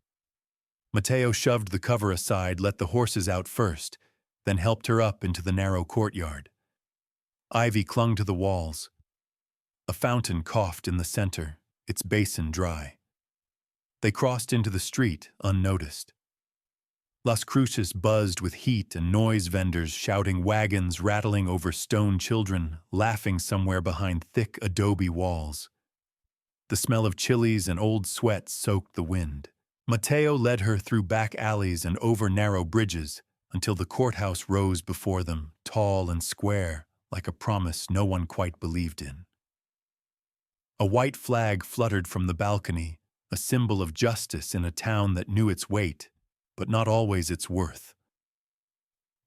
Mateo shoved the cover aside, let the horses out first, then helped her up into the narrow courtyard. Ivy clung to the walls. A fountain coughed in the center, its basin dry. They crossed into the street, unnoticed. Las Cruces buzzed with heat and noise, vendors shouting, wagons rattling over stone, children laughing somewhere behind thick adobe walls. The smell of chilies and old sweat soaked the wind. Mateo led her through back alleys and over narrow bridges until the courthouse rose before them, tall and square, like a promise no one quite believed in. A white flag fluttered from the balcony, a symbol of justice in a town that knew its weight, but not always its worth.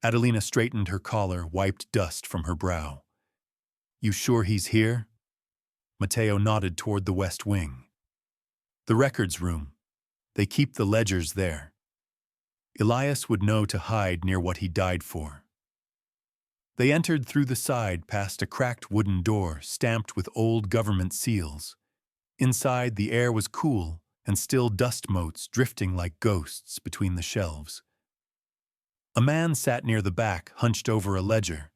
Adelina straightened her collar, wiped dust from her brow. You sure he's here? Mateo nodded toward the west wing. The records room. They keep the ledgers there. Elias would know to hide near what he died for. They entered through the side past a cracked wooden door stamped with old government seals. Inside, the air was cool and still dust motes drifting like ghosts between the shelves. A man sat near the back, hunched over a ledger.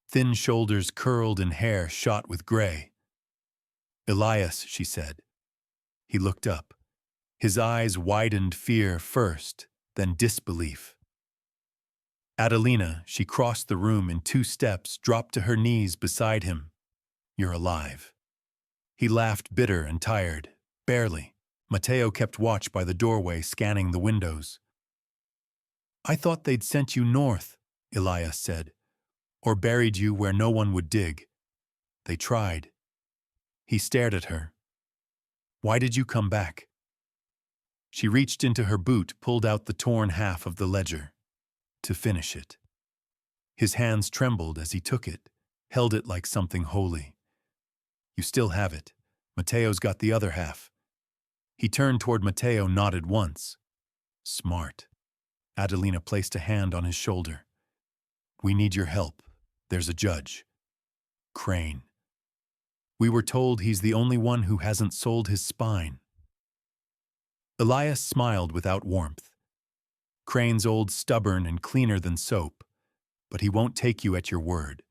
Thin shoulders curled and hair shot with gray. "Elias," she said. He looked up. His eyes widened fear first, then disbelief. "Adelina," she crossed the room in 2 steps, dropped to her knees beside him. "You're alive." He laughed, bitter and tired. "Barely." Mateo kept watch by the doorway, scanning the windows. "I thought they'd sent you north," Elias said, "or buried you where no one would dig." "They tried." He stared at her. "Why did you come back?" She reached into her boot, pulled out the torn half of the ledger. "To finish it." His hands trembled as he took it, held it like something holy. "You still have it. Mateo's got the other half." He turned toward Mateo, nodded once. "Smart." Adelina placed a hand on his shoulder. "We need your help. There's a judge. Crane. We were told he's the only one who hasn't sold his spine." Elias smiled without warmth. "Crane's old, stubborn, and cleaner than soap, but he won't take you at your word.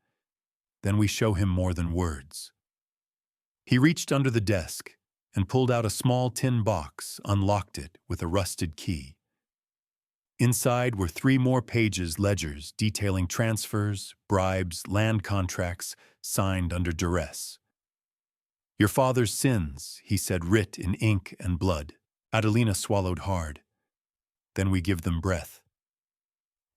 Then we show him more than words." He reached under the desk and pulled out a small tin box, unlocked it with a rusted key. Inside were 3 more pages, ledgers detailing transfers, bribes, land contracts signed under duress. "Your father's sins," he said, writ in ink and blood. Adelina swallowed hard. "Then we give them breath."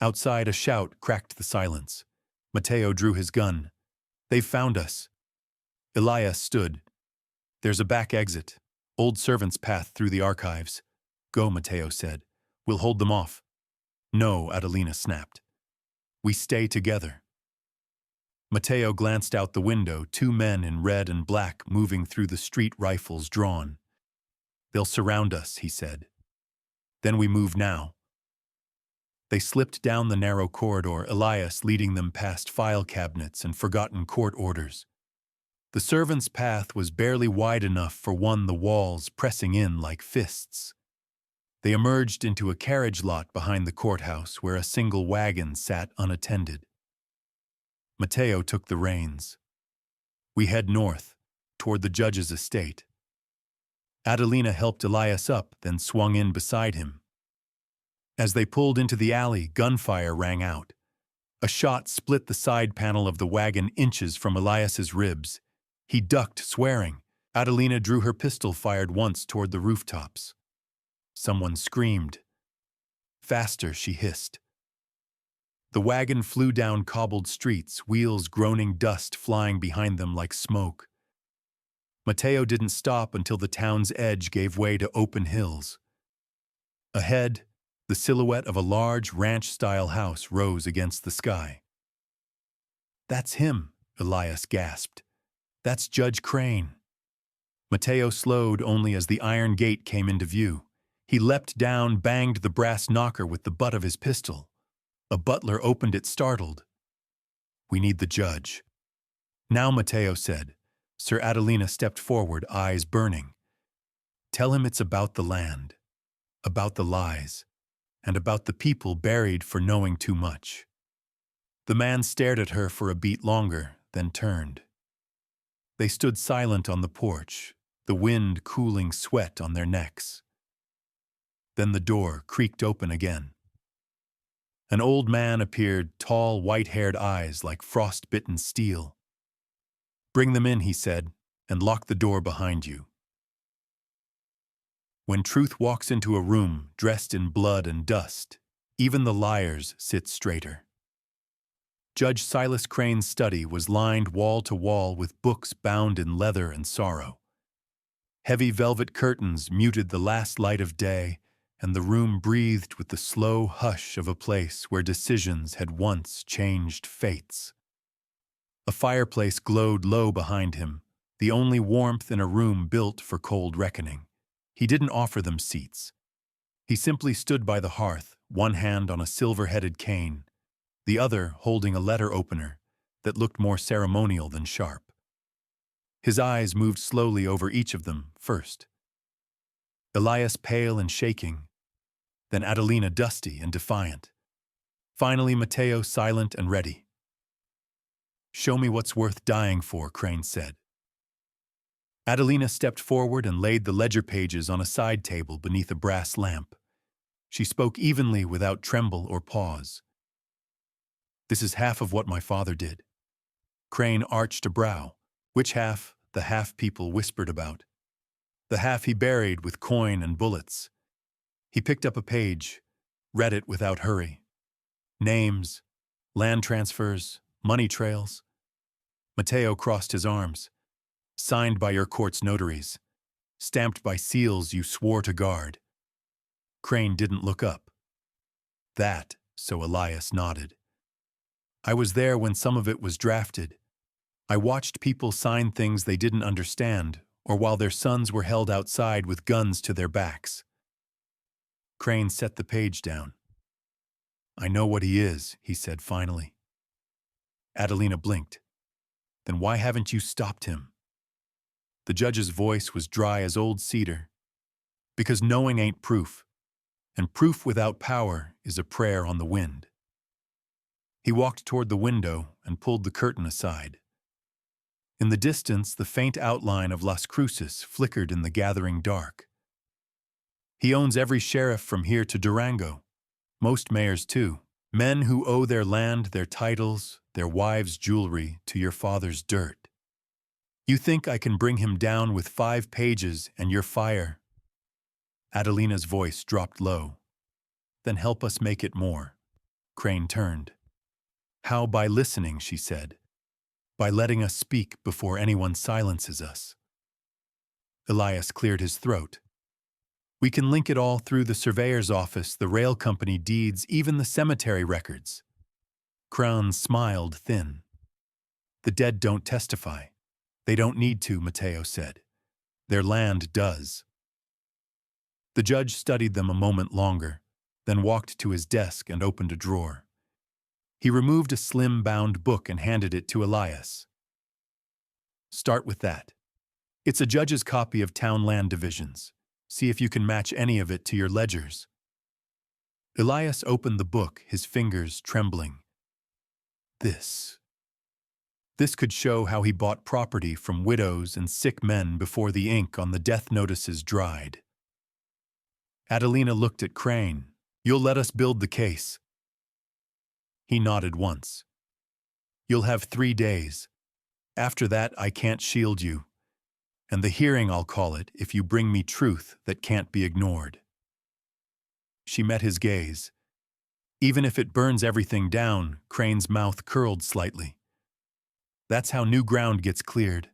Outside, a shout cracked the silence. Mateo drew his gun. "They've found us." Elias stood. "There's a back exit. Old servant's path through the archives." "Go," Mateo said. "We'll hold them off." "No," Adelina snapped. "We stay together." Mateo glanced out the window, 2 men in red and black moving through the street, rifles drawn. "They'll surround us," he said. "Then we move now." They slipped down the narrow corridor, Elias leading them past file cabinets and forgotten court orders. The servant's path was barely wide enough for one, the walls pressing in like fists. They emerged into a carriage lot behind the courthouse where a single wagon sat unattended. Mateo took the reins. "We head north, toward the judge's estate." Adelina helped Elias up, then swung in beside him. As they pulled into the alley, gunfire rang out. A shot split the side panel of the wagon inches from Elias's ribs. He ducked, swearing. Adelina drew her pistol, fired once toward the rooftops. Someone screamed. "Faster," she hissed. The wagon flew down cobbled streets, wheels groaning, dust flying behind them like smoke. Mateo didn't stop until the town's edge gave way to open hills. Ahead, the silhouette of a large ranch-style house rose against the sky. "That's him," Elias gasped. "That's Judge Crane." Mateo slowed only as the iron gate came into view. He leapt down, banged the brass knocker with the butt of his pistol. A butler opened it, startled. "We need the judge." "Now," Mateo said. Sir Adelina stepped forward, eyes burning. "Tell him it's about the land, about the lies, and about the people buried for knowing too much." The man stared at her for a beat longer, then turned. They stood silent on the porch, the wind cooling sweat on their necks. Then the door creaked open again. An old man appeared, tall, white-haired eyes like frost-bitten steel. "Bring them in," he said, "and lock the door behind you." When truth walks into a room dressed in blood and dust, even the liars sit straighter. Judge Silas Crane's study was lined wall to wall with books bound in leather and sorrow. Heavy velvet curtains muted the last light of day, and the room breathed with the slow hush of a place where decisions had once changed fates. A fireplace glowed low behind him, the only warmth in a room built for cold reckoning. He didn't offer them seats. He simply stood by the hearth, one hand on a silver-headed cane, the other holding a letter opener that looked more ceremonial than sharp. His eyes moved slowly over each of them first. Elias pale and shaking, then Adelina dusty and defiant. Finally, Matteo silent and ready. "Show me what's worth dying for," Crane said. Adelina stepped forward and laid the ledger pages on a side table beneath a brass lamp. She spoke evenly without tremble or pause. "This is half of what my father did." Crane arched a brow. Which half? The half people whispered about. The half he buried with coin and bullets. He picked up a page, read it without hurry. Names, land transfers, money trails. Matteo crossed his arms. "Signed by your court's notaries. Stamped by seals you swore to guard." Crane didn't look up. "That," so Elias nodded. "I was there when some of it was drafted. I watched people sign things they didn't understand, or while their sons were held outside with guns to their backs." Crane set the page down. "I know what he is," he said finally. Adelina blinked. "Then why haven't you stopped him?" The judge's voice was dry as old cedar. "Because knowing ain't proof, and proof without power is a prayer on the wind." He walked toward the window and pulled the curtain aside. In the distance, the faint outline of Las Cruces flickered in the gathering dark. "He owns every sheriff from here to Durango. Most mayors, too. Men who owe their land, their titles, their wives' jewelry to your father's dirt. You think I can bring him down with 5 pages and your fire?" Adelina's voice dropped low. "Then help us make it more." Crane turned. "How? By listening," she said. "By letting us speak before anyone silences us." Elias cleared his throat. "We can link it all through the surveyor's office, the rail company deeds, even the cemetery records." Crane smiled thin. "The dead don't testify. They don't need to," Matteo said. "Their land does." The judge studied them a moment longer, then walked to his desk and opened a drawer. He removed a slim-bound book and handed it to Elias. "Start with that. It's a judge's copy of town land divisions. See if you can match any of it to your ledgers." Elias opened the book, his fingers trembling. This could show how he bought property from widows and sick men before the ink on the death notices dried. Adelina looked at Crane. "You'll let us build the case?" He nodded once. "You'll have 3 days. After that, I can't shield you. And the hearing, I'll call it, if you bring me truth that can't be ignored." She met his gaze. "Even if it burns everything down," Crane's mouth curled slightly. "That's how new ground gets cleared."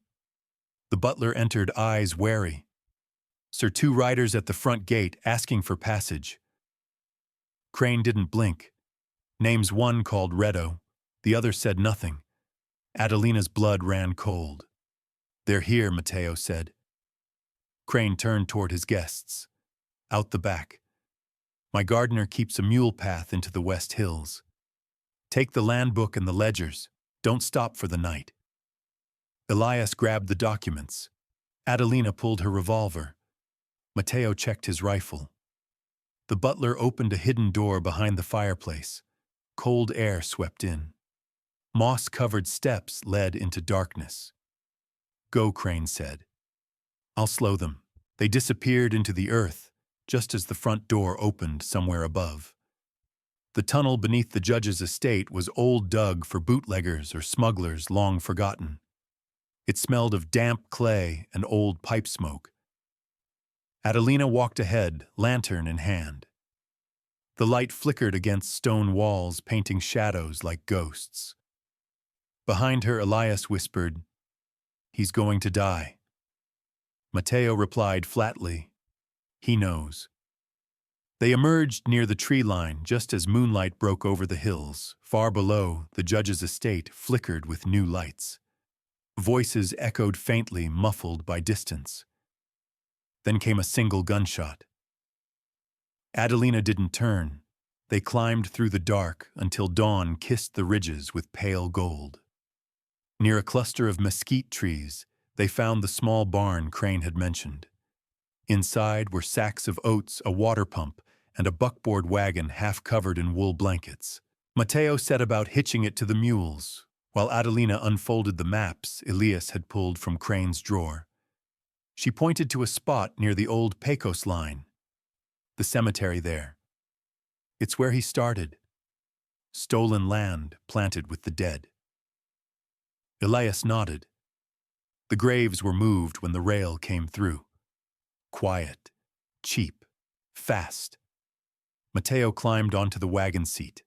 The butler entered, eyes wary. "Sir, 2 riders at the front gate asking for passage." Crane didn't blink. Names one called Redo, the other said nothing. Adelina's blood ran cold. "They're here," Matteo said. Crane turned toward his guests. "Out the back. My gardener keeps a mule path into the West Hills. Take the land book and the ledgers. Don't stop for the night." Elias grabbed the documents. Adelina pulled her revolver. Matteo checked his rifle. The butler opened a hidden door behind the fireplace. Cold air swept in. Moss-covered steps led into darkness. "Go," Crane said. "I'll slow them." They disappeared into the earth, just as the front door opened somewhere above. The tunnel beneath the judge's estate was old dug for bootleggers or smugglers long forgotten. It smelled of damp clay and old pipe smoke. Adelina walked ahead, lantern in hand. The light flickered against stone walls, painting shadows like ghosts. Behind her, Elias whispered, "He's going to die." Matteo replied flatly, "He knows." They emerged near the tree line just as moonlight broke over the hills. Far below, the judge's estate flickered with new lights. Voices echoed faintly, muffled by distance. Then came a single gunshot. Adelina didn't turn. They climbed through the dark until dawn kissed the ridges with pale gold. Near a cluster of mesquite trees, they found the small barn Crane had mentioned. Inside were sacks of oats, a water pump, and a buckboard wagon half covered in wool blankets. Mateo set about hitching it to the mules, while Adelina unfolded the maps Elias had pulled from Crane's drawer. She pointed to a spot near the old Pecos line. The cemetery there. It's where he started. Stolen land planted with the dead. Elias nodded. The graves were moved when the rail came through. Quiet, cheap, fast. Mateo climbed onto the wagon seat.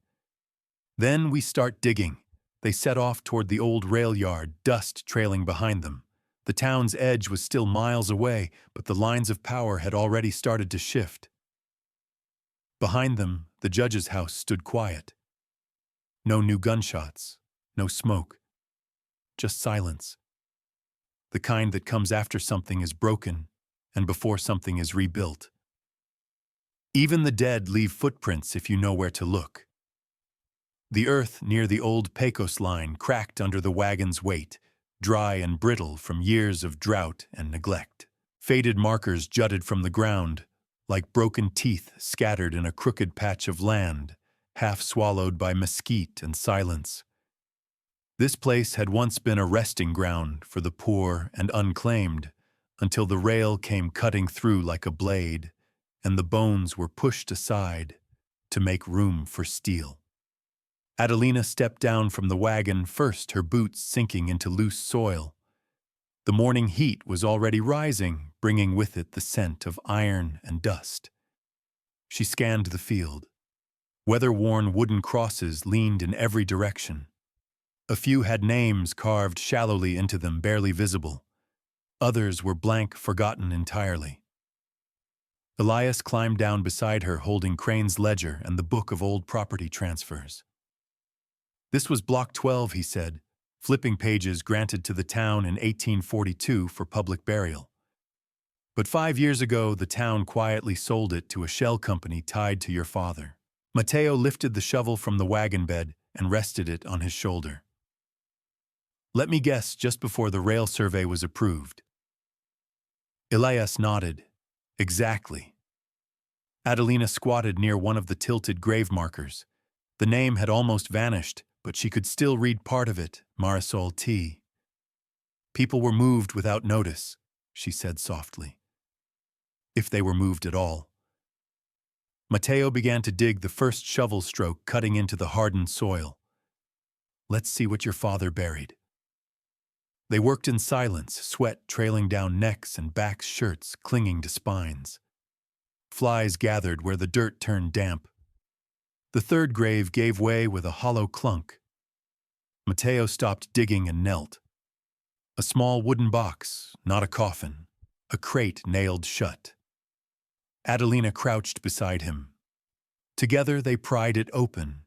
Then we start digging. They set off toward the old rail yard, dust trailing behind them. The town's edge was still miles away, but the lines of power had already started to shift. Behind them, the judge's house stood quiet. No new gunshots, no smoke, just silence. The kind that comes after something is broken and before something is rebuilt. Even the dead leave footprints if you know where to look. The earth near the old Pecos line cracked under the wagon's weight, dry and brittle from years of drought and neglect. Faded markers jutted from the ground, like broken teeth scattered in a crooked patch of land, half swallowed by mesquite and silence. This place had once been a resting ground for the poor and unclaimed, until the rail came cutting through like a blade, and the bones were pushed aside to make room for steel. Adelina stepped down from the wagon first, her boots sinking into loose soil. The morning heat was already rising, bringing with it the scent of iron and dust. She scanned the field. Weather-worn wooden crosses leaned in every direction. A few had names carved shallowly into them, barely visible. Others were blank, forgotten entirely. Elias climbed down beside her, holding Crane's ledger and the book of old property transfers. This was Block 12, he said, flipping pages granted to the town in 1842 for public burial. But 5 years ago, the town quietly sold it to a shell company tied to your father. Mateo lifted the shovel from the wagon bed and rested it on his shoulder. Let me guess, just before the rail survey was approved. Elias nodded. Exactly. Adelina squatted near one of the tilted grave markers. The name had almost vanished, but she could still read part of it, Marisol T. People were moved without notice, she said softly. If they were moved at all. Mateo began to dig, the first shovel stroke cutting into the hardened soil. Let's see what your father buried. They worked in silence, sweat trailing down necks and backs, shirts clinging to spines. Flies gathered where the dirt turned damp. The third grave gave way with a hollow clunk. Mateo stopped digging and knelt. A small wooden box, not a coffin, a crate nailed shut. Adelina crouched beside him. Together they pried it open.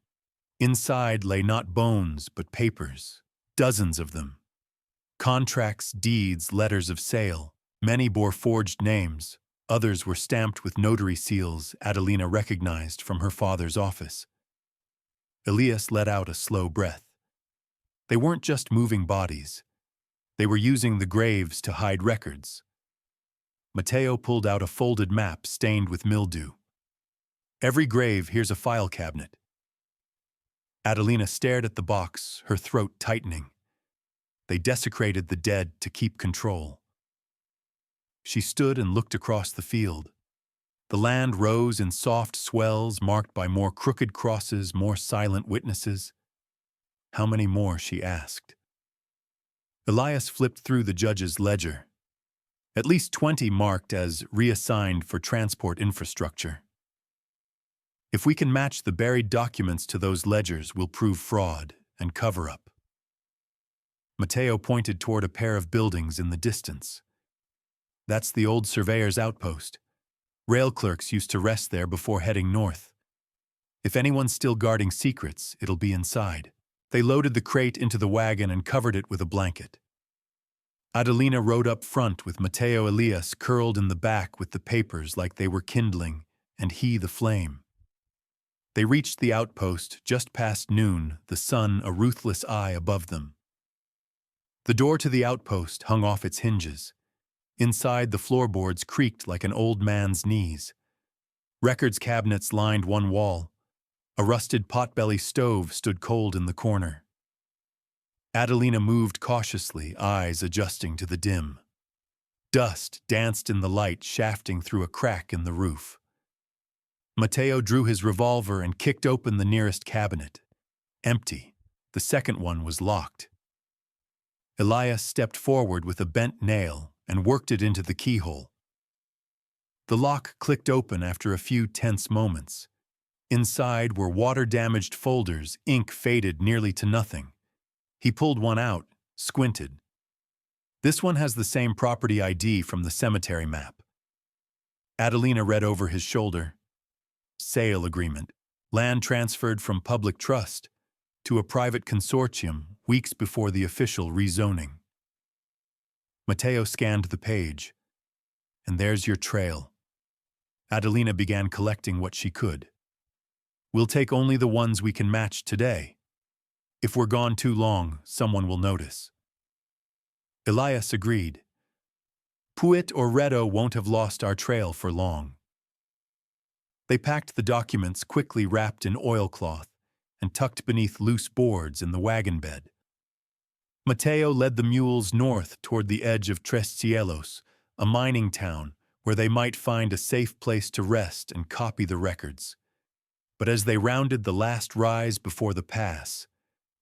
Inside lay not bones but papers, dozens of them. Contracts, deeds, letters of sale. Many bore forged names. Others were stamped with notary seals Adelina recognized from her father's office. Elias let out a slow breath. They weren't just moving bodies. They were using the graves to hide records. Mateo pulled out a folded map stained with mildew. Every grave, here's a file cabinet. Adelina stared at the box, her throat tightening. They desecrated the dead to keep control. She stood and looked across the field. The land rose in soft swells marked by more crooked crosses, more silent witnesses. How many more, she asked. Elias flipped through the judge's ledger. At least 20 marked as reassigned for transport infrastructure. If we can match the buried documents to those ledgers, we'll prove fraud and cover-up. Mateo pointed toward a pair of buildings in the distance. That's the old surveyor's outpost. Rail clerks used to rest there before heading north. If anyone's still guarding secrets, it'll be inside. They loaded the crate into the wagon and covered it with a blanket. Adelina rode up front with Mateo. Elias curled in the back with the papers like they were kindling, and he the flame. They reached the outpost just past noon, the sun a ruthless eye above them. The door to the outpost hung off its hinges. Inside, the floorboards creaked like an old man's knees. Records cabinets lined one wall. A rusted potbelly stove stood cold in the corner. Adelina moved cautiously, eyes adjusting to the dim. Dust danced in the light, shafting through a crack in the roof. Mateo drew his revolver and kicked open the nearest cabinet. Empty. The second one was locked. Elias stepped forward with a bent nail and worked it into the keyhole. The lock clicked open after a few tense moments. Inside were water-damaged folders, ink faded nearly to nothing. He pulled one out, squinted. This one has the same property ID from the cemetery map. Adelina read over his shoulder. Sale agreement. Land transferred from public trust to a private consortium weeks before the official rezoning. Mateo scanned the page. And there's your trail. Adelina began collecting what she could. We'll take only the ones we can match today. If we're gone too long, someone will notice. Elias agreed. Puit or Redo won't have lost our trail for long. They packed the documents quickly wrapped in oilcloth and tucked beneath loose boards in the wagon bed. Mateo led the mules north toward the edge of Tres Cielos, a mining town where they might find a safe place to rest and copy the records. But as they rounded the last rise before the pass,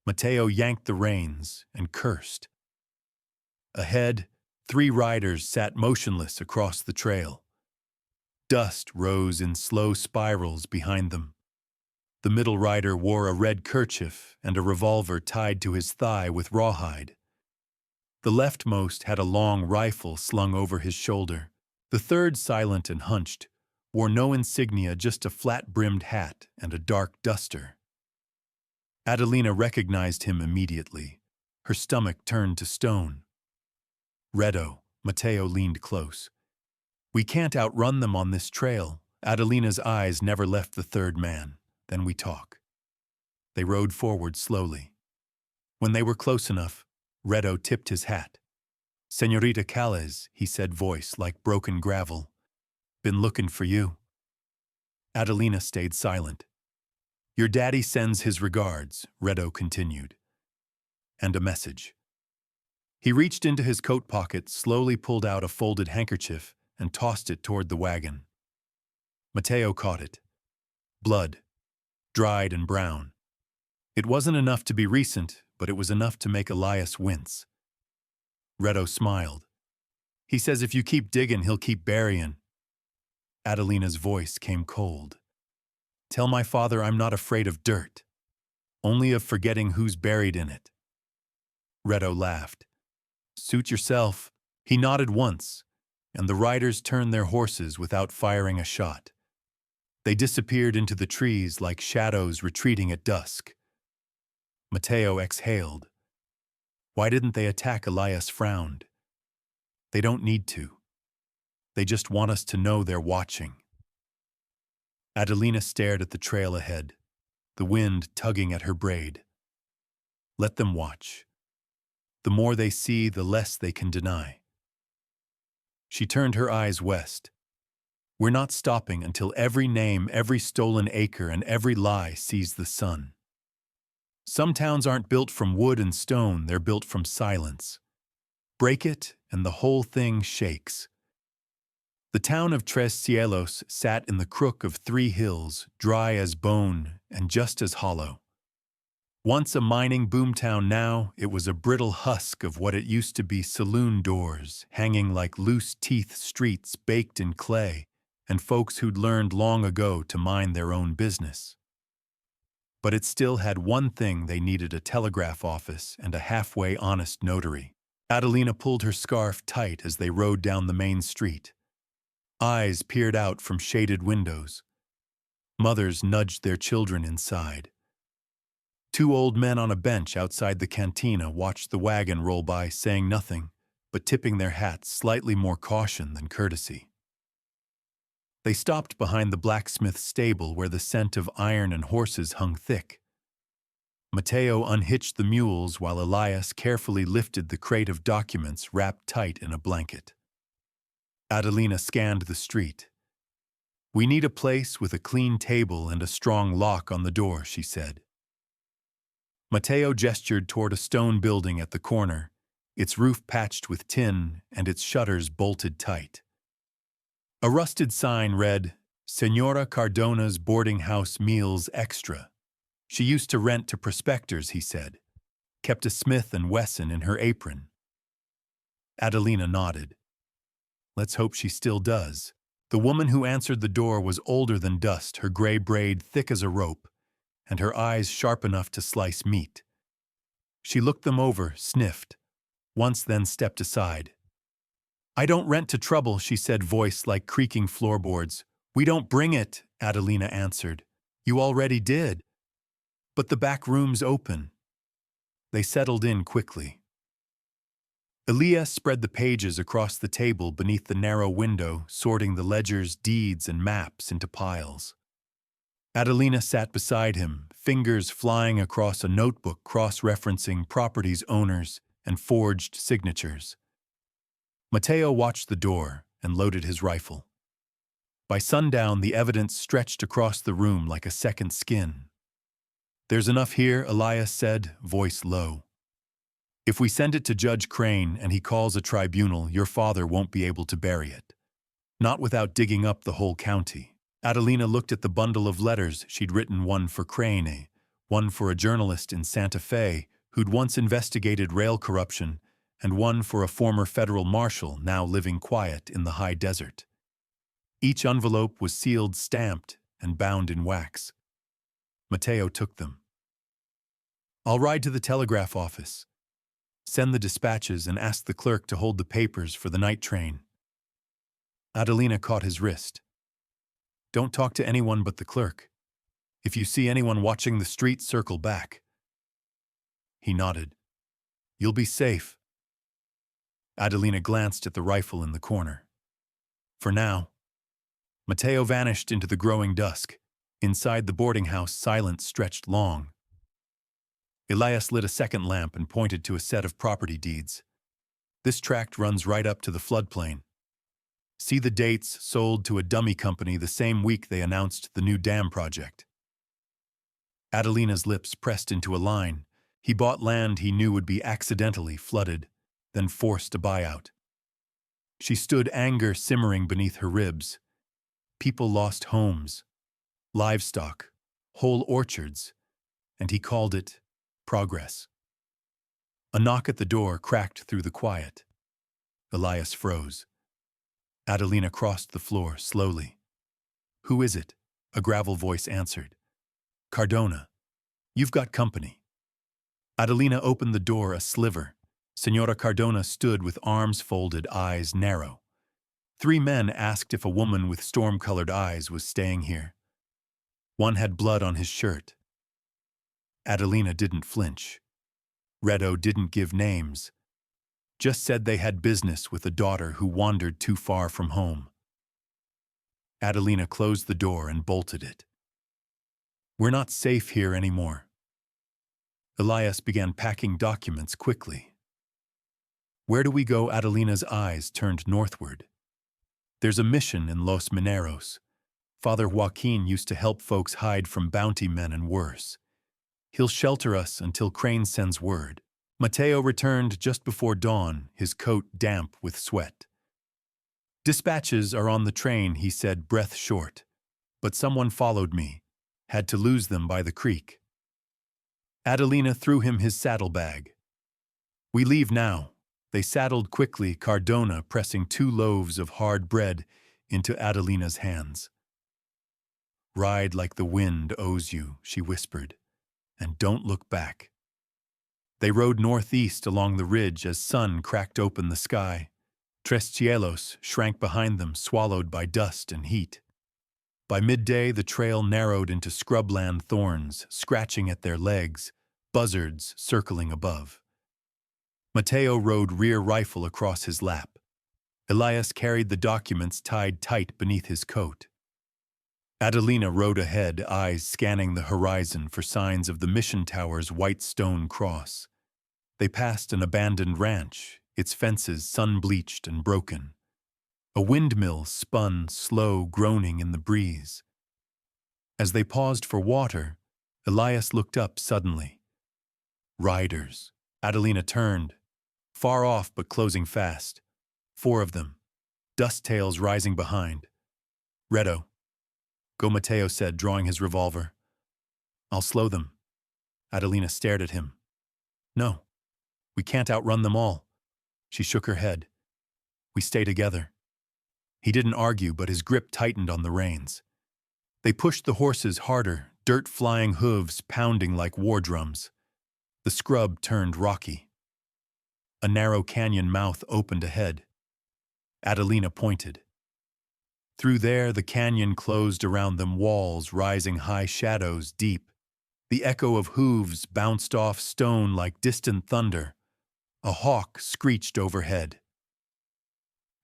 Mateo yanked the reins and cursed. Ahead, 3 riders sat motionless across the trail. Dust rose in slow spirals behind them. The middle rider wore a red kerchief and a revolver tied to his thigh with rawhide. The leftmost had a long rifle slung over his shoulder. The third, silent and hunched, wore no insignia, just a flat-brimmed hat and a dark duster. Adelina recognized him immediately. Her stomach turned to stone. Redo. Mateo leaned close. We can't outrun them on this trail. Adelina's eyes never left the third man. Then we talk. They rode forward slowly. When they were close enough, Redo tipped his hat. Señorita Calles, he said, voice like broken gravel. Been looking for you. Adelina stayed silent. Your daddy sends his regards, Redo continued. And a message. He reached into his coat pocket, slowly pulled out a folded handkerchief, and tossed it toward the wagon. Mateo caught it. Blood. Dried and brown. It wasn't enough to be recent, but it was enough to make Elias wince. Redo smiled. He says if you keep digging, he'll keep burying. Adelina's voice came cold. Tell my father I'm not afraid of dirt, only of forgetting who's buried in it. Redo laughed. Suit yourself. He nodded once, and the riders turned their horses without firing a shot. They disappeared into the trees like shadows retreating at dusk. Mateo exhaled. Why didn't they attack? Elias frowned. They don't need to. They just want us to know they're watching. Adelina stared at the trail ahead, the wind tugging at her braid. Let them watch. The more they see, the less they can deny. She turned her eyes west. We're not stopping until every name, every stolen acre, and every lie sees the sun. Some towns aren't built from wood and stone, they're built from silence. Break it, and the whole thing shakes. The town of Tres Cielos sat in the crook of 3 hills, dry as bone and just as hollow. Once a mining boomtown, now it was a brittle husk of what it used to be, saloon doors hanging like loose teeth, streets baked in clay, and folks who'd learned long ago to mind their own business. But it still had one thing they needed: a telegraph office and a halfway honest notary. Adelina pulled her scarf tight as they rode down the main street. Eyes peered out from shaded windows. Mothers nudged their children inside. 2 old men on a bench outside the cantina watched the wagon roll by, saying nothing, but tipping their hats, slightly more caution than courtesy. They stopped behind the blacksmith's stable where the scent of iron and horses hung thick. Mateo unhitched the mules while Elias carefully lifted the crate of documents wrapped tight in a blanket. Adelina scanned the street. "We need a place with a clean table and a strong lock on the door," she said. Mateo gestured toward a stone building at the corner, its roof patched with tin and its shutters bolted tight. A rusted sign read, "Senora Cardona's Boarding House Meals Extra." She used to rent to prospectors, he said. Kept a Smith & Wesson in her apron. Adelina nodded. Let's hope she still does. The woman who answered the door was older than dust, her gray braid thick as a rope, and her eyes sharp enough to slice meat. She looked them over, sniffed, once then stepped aside. "I don't rent to trouble," she said, voice like creaking floorboards. "We don't bring it," Adelina answered. "You already did." "But the back room's open." They settled in quickly. Elias spread the pages across the table beneath the narrow window, sorting the ledgers, deeds, and maps into piles. Adelina sat beside him, fingers flying across a notebook cross-referencing properties owners and forged signatures. Mateo watched the door and loaded his rifle. By sundown, the evidence stretched across the room like a second skin. "There's enough here," Elias said, voice low. "If we send it to Judge Crane and he calls a tribunal, your father won't be able to bury it. Not without digging up the whole county." Adelina looked at the bundle of letters she'd written, one for Crane, one for a journalist in Santa Fe who'd once investigated rail corruption, and one for a former federal marshal now living quiet in the high desert. Each envelope was sealed, stamped, and bound in wax. Mateo took them. "I'll ride to the telegraph office. Send the dispatches and ask the clerk to hold the papers for the night train." Adelina caught his wrist. "Don't talk to anyone but the clerk. If you see anyone watching the street, circle back." He nodded. "You'll be safe." Adelina glanced at the rifle in the corner. "For now." Mateo vanished into the growing dusk. Inside the boarding house, silence stretched long. Elias lit a second lamp and pointed to a set of property deeds. "This tract runs right up to the floodplain. See the dates, sold to a dummy company the same week they announced the new dam project." Adelina's lips pressed into a line. He bought land he knew would be accidentally flooded, then forced a buyout. She stood, anger simmering beneath her ribs. People lost homes, livestock, whole orchards, and he called it progress. A knock at the door cracked through the quiet. Elias froze. Adelina crossed the floor slowly. "Who is it?" a gravel voice answered. "Cardona. You've got company." Adelina opened the door a sliver. Senora Cardona stood with arms folded, eyes narrow. 3 men asked if a woman with storm-colored eyes was staying here. One had blood on his shirt. Adelina didn't flinch. Redo didn't give names. Just said they had business with a daughter who wandered too far from home. Adelina closed the door and bolted it. "We're not safe here anymore." Elias began packing documents quickly. "Where do we go?" Adelina's eyes turned northward. "There's a mission in Los Mineros. Father Joaquin used to help folks hide from bounty men and worse. He'll shelter us until Crane sends word." Mateo returned just before dawn, his coat damp with sweat. "Dispatches are on the train," he said, breath short. "But someone followed me. Had to lose them by the creek." Adelina threw him his saddlebag. "We leave now." They saddled quickly, Cardona pressing 2 loaves of hard bread into Adelina's hands. "Ride like the wind owes you," she whispered, "and don't look back." They rode northeast along the ridge as sun cracked open the sky. Tres Cielos shrank behind them, swallowed by dust and heat. By midday, the trail narrowed into scrubland, thorns scratching at their legs, buzzards circling above. Mateo rode rear rifle across his lap. Elias carried the documents tied tight beneath his coat. Adelina rode ahead, eyes scanning the horizon for signs of the mission tower's white stone cross. They passed an abandoned ranch, its fences sun-bleached and broken. A windmill spun, slow, groaning in the breeze. As they paused for water, Elias looked up suddenly. Riders. Adelina turned. Far off but closing fast. 4 of them. Dust tails rising behind. Redo. Go, Mateo said, drawing his revolver. I'll slow them. Adelina stared at him. No. We can't outrun them all. She shook her head. We stay together. He didn't argue, but his grip tightened on the reins. They pushed the horses harder, dirt-flying hooves pounding like war drums. The scrub turned rocky. A narrow canyon mouth opened ahead. Adelina pointed. Through there, the canyon closed around them, walls rising, high shadows deep. The echo of hooves bounced off stone like distant thunder. A hawk screeched overhead.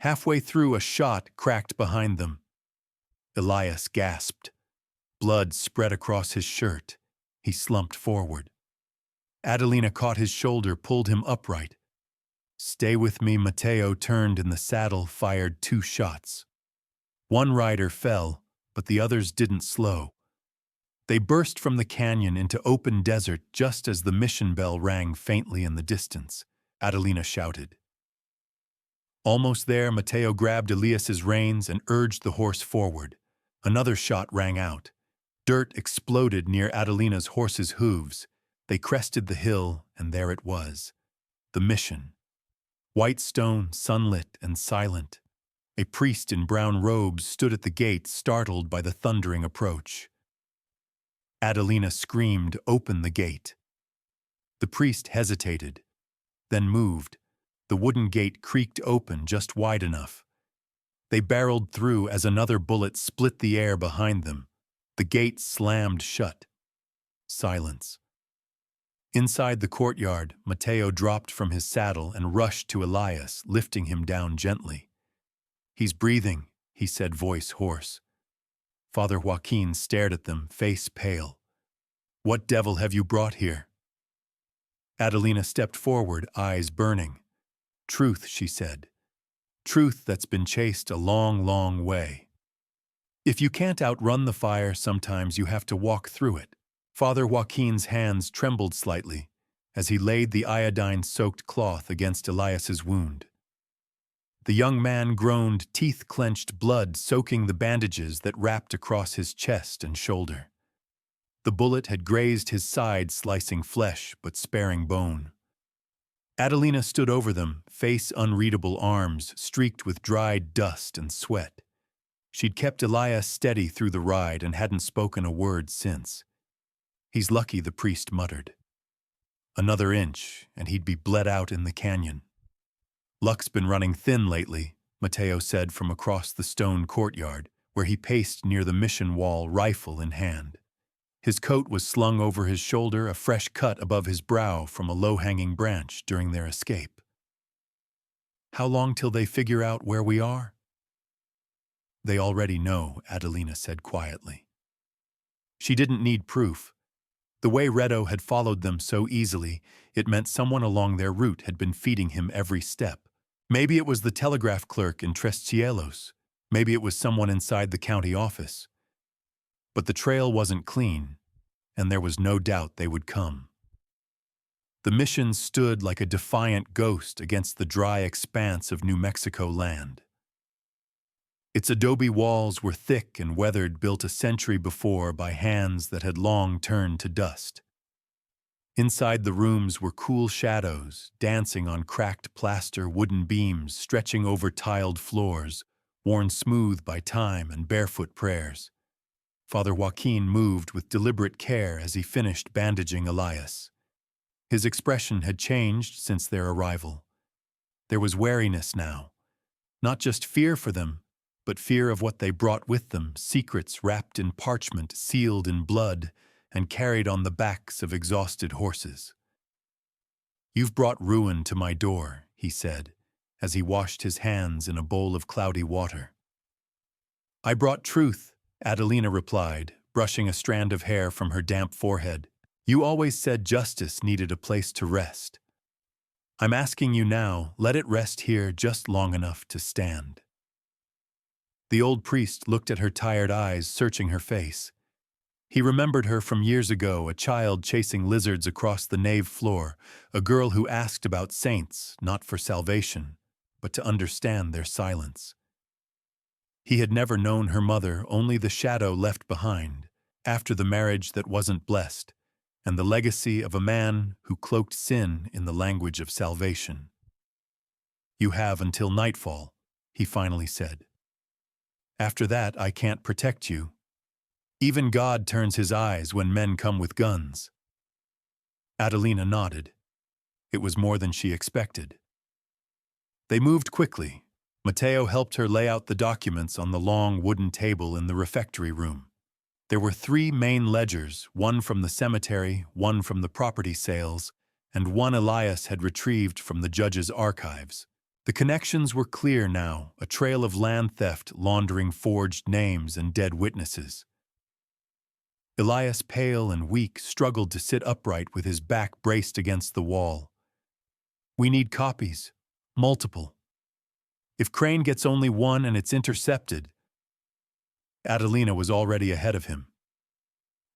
Halfway through, a shot cracked behind them. Elias gasped. Blood spread across his shirt. He slumped forward. Adelina caught his shoulder, pulled him upright. Stay with me. Mateo turned in the saddle, fired 2 shots. One rider fell, but the others didn't slow. They burst from the canyon into open desert just as the mission bell rang faintly in the distance. Adelina shouted. Almost there, Mateo grabbed Elias's reins and urged the horse forward. Another shot rang out. Dirt exploded near Adelina's horse's hooves. They crested the hill, and there it was. The mission. White stone, sunlit and silent. A priest in brown robes stood at the gate, startled by the thundering approach. Adelina screamed, "Open the gate." The priest hesitated, then moved. The wooden gate creaked open just wide enough. They barreled through as another bullet split the air behind them. The gate slammed shut. Silence. Inside the courtyard, Mateo dropped from his saddle and rushed to Elias, lifting him down gently. "He's breathing," he said, voice hoarse. Father Joaquin stared at them, face pale. "What devil have you brought here?" Adelina stepped forward, eyes burning. "Truth," she said. "Truth that's been chased a long, long way. If you can't outrun the fire, sometimes you have to walk through it." Father Joaquin's hands trembled slightly as he laid the iodine-soaked cloth against Elias's wound. The young man groaned, teeth clenched, blood soaking the bandages that wrapped across his chest and shoulder. The bullet had grazed his side, slicing flesh but sparing bone. Adelina stood over them, face unreadable, arms streaked with dried dust and sweat. She'd kept Elias steady through the ride and hadn't spoken a word since. "He's lucky," the priest muttered. "Another inch, and he'd be bled out in the canyon." "Luck's been running thin lately," Mateo said from across the stone courtyard, where he paced near the mission wall, rifle in hand. His coat was slung over his shoulder, a fresh cut above his brow from a low-hanging branch during their escape. "How long till they figure out where we are?" "They already know," Adelina said quietly. She didn't need proof. The way Redo had followed them so easily, it meant someone along their route had been feeding him every step. Maybe it was the telegraph clerk in Tres Cielos. Maybe it was someone inside the county office. But the trail wasn't clean, and there was no doubt they would come. The mission stood like a defiant ghost against the dry expanse of New Mexico land. Its adobe walls were thick and weathered, built a century before by hands that had long turned to dust. Inside the rooms were cool shadows, dancing on cracked plaster, wooden beams stretching over tiled floors, worn smooth by time and barefoot prayers. Father Joaquin moved with deliberate care as he finished bandaging Elias. His expression had changed since their arrival. There was wariness now, not just fear for them, but fear of what they brought with them, secrets wrapped in parchment, sealed in blood, and carried on the backs of exhausted horses. "You've brought ruin to my door," he said, as he washed his hands in a bowl of cloudy water. "I brought truth," Adelina replied, brushing a strand of hair from her damp forehead. You always said justice needed a place to rest. I'm asking you now, let it rest here just long enough to stand. The old priest looked at her tired eyes, searching her face. He remembered her from years ago, a child chasing lizards across the nave floor, a girl who asked about saints, not for salvation, but to understand their silence. He had never known her mother, only the shadow left behind, after the marriage that wasn't blessed, and the legacy of a man who cloaked sin in the language of salvation. You have until nightfall, he finally said. After that, I can't protect you. Even God turns his eyes when men come with guns. Adelina nodded. It was more than she expected. They moved quickly. Matteo helped her lay out the documents on the long wooden table in the refectory room. There were 3 main ledgers, one from the cemetery, one from the property sales, and one Elias had retrieved from the judge's archives. The connections were clear now, a trail of land theft laundering forged names and dead witnesses. Elias, pale and weak, struggled to sit upright with his back braced against the wall. We need copies. Multiple. If Crane gets only one and it's intercepted. Adelina was already ahead of him.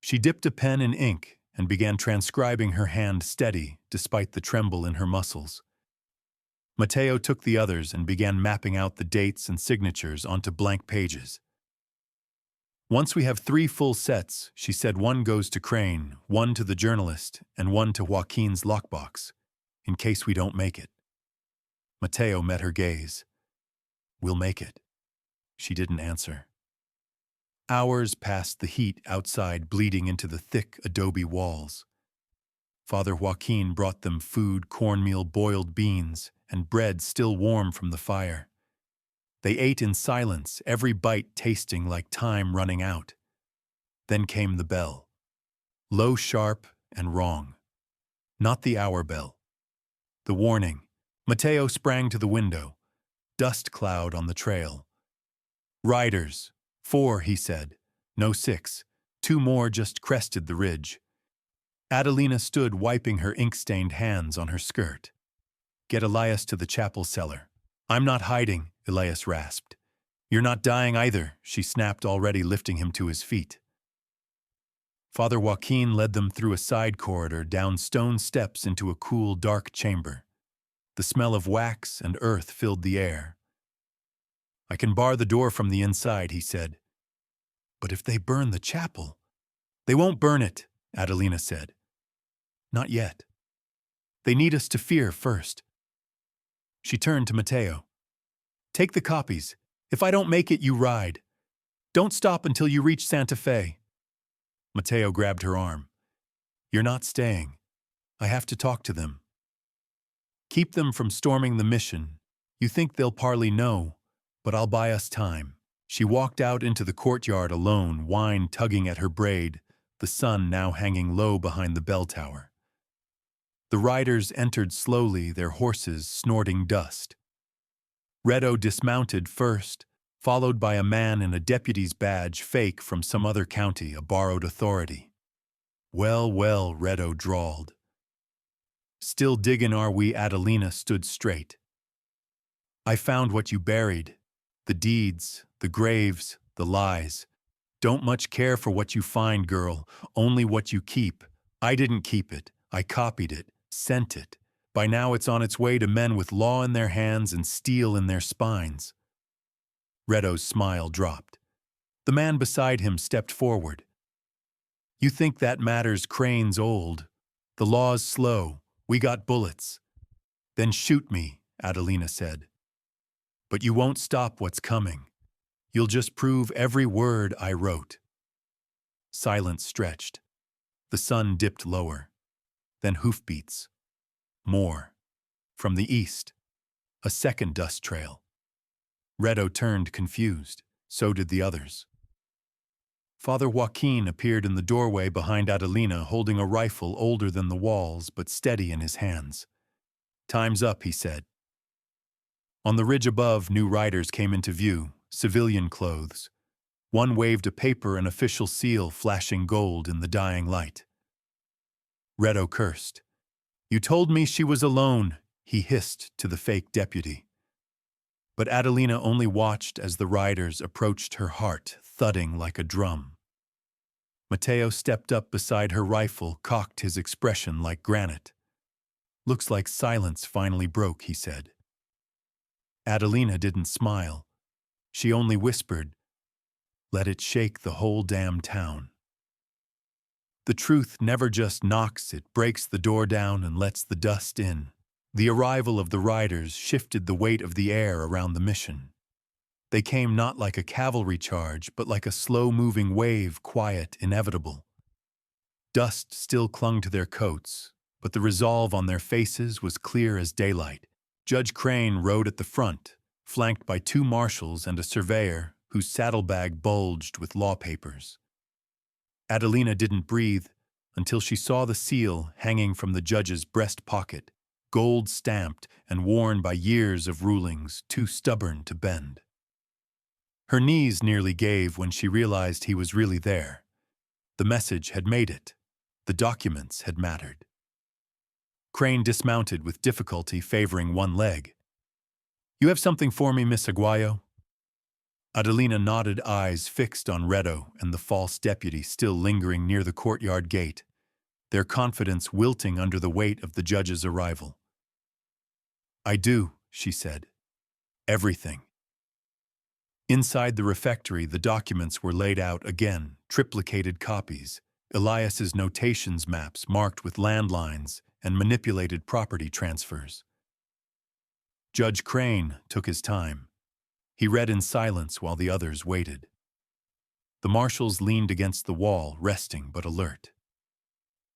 She dipped a pen in ink and began transcribing, her hand steady despite the tremble in her muscles. Matteo took the others and began mapping out the dates and signatures onto blank pages. Once we have 3 full sets, she said, one goes to Crane, one to the journalist, and one to Joaquin's lockbox, in case we don't make it. Matteo met her gaze. We'll make it. She didn't answer. Hours passed, the heat outside bleeding into the thick adobe walls. Father Joaquin brought them food, cornmeal, boiled beans, and bread still warm from the fire. They ate in silence, every bite tasting like time running out. Then came the bell. Low, sharp, and wrong. Not the hour bell. The warning. Matteo sprang to the window. Dust cloud on the trail. Riders. 4, he said. No 6. 2 more just crested the ridge. Adelina stood wiping her ink-stained hands on her skirt. Get Elias to the chapel cellar. I'm not hiding, Elias rasped. You're not dying either, she snapped, already lifting him to his feet. Father Joaquin led them through a side corridor, down stone steps into a cool, dark chamber. The smell of wax and earth filled the air. I can bar the door from the inside, he said. But if they burn the chapel? They won't burn it, Adelina said. Not yet. They need us to fear first. She turned to Matteo. Take the copies. If I don't make it, you ride. Don't stop until you reach Santa Fe. Matteo grabbed her arm. You're not staying. I have to talk to them. Keep them from storming the mission. You think they'll parley no, but I'll buy us time. She walked out into the courtyard alone, wine tugging at her braid, the sun now hanging low behind the bell tower. The riders entered slowly, their horses snorting dust. Redo dismounted first, followed by a man in a deputy's badge, fake from some other county, a borrowed authority. Well, well, Redo drawled. Still diggin' are we? Adelina stood straight. I found what you buried. The deeds, the graves, the lies. Don't much care for what you find, girl, only what you keep. I didn't keep it. I copied it, sent it. By now it's on its way to men with law in their hands and steel in their spines. Redo's smile dropped. The man beside him stepped forward. You think that matters? Crane's old. The law's slow. We got bullets. Then shoot me, Adelina said. But you won't stop what's coming. You'll just prove every word I wrote. Silence stretched. The sun dipped lower. Then hoofbeats. More. From the east. A second dust trail. Redo turned confused. So did the others. Father Joaquin appeared in the doorway behind Adelina, holding a rifle older than the walls but steady in his hands. Time's up, he said. On the ridge above, new riders came into view, civilian clothes. One waved a paper, an official seal flashing gold in the dying light. Redo cursed. "You told me she was alone," he hissed to the fake deputy. But Adelina only watched as the riders approached, her heart thudding like a drum. Matteo stepped up beside her rifle, cocked, his expression like granite. "Looks like silence finally broke," he said. Adelina didn't smile. She only whispered, "Let it shake the whole damn town." The truth never just knocks, it breaks the door down and lets the dust in. The arrival of the riders shifted the weight of the air around the mission. They came not like a cavalry charge, but like a slow-moving wave, quiet, inevitable. Dust still clung to their coats, but the resolve on their faces was clear as daylight. Judge Crane rode at the front, flanked by 2 marshals and a surveyor whose saddlebag bulged with law papers. Adelina didn't breathe until she saw the seal hanging from the judge's breast pocket, gold-stamped and worn by years of rulings too stubborn to bend. Her knees nearly gave when she realized he was really there. The message had made it. The documents had mattered. Crane dismounted with difficulty, favoring one leg. "You have something for me, Miss Aguayo?" Adelina nodded, eyes fixed on Redo and the false deputy still lingering near the courtyard gate, their confidence wilting under the weight of the judge's arrival. "I do," she said. "Everything." Inside the refectory, the documents were laid out again, triplicated copies, Elias's notations maps marked with landlines and manipulated property transfers. Judge Crane took his time. He read in silence while the others waited. The marshals leaned against the wall, resting but alert.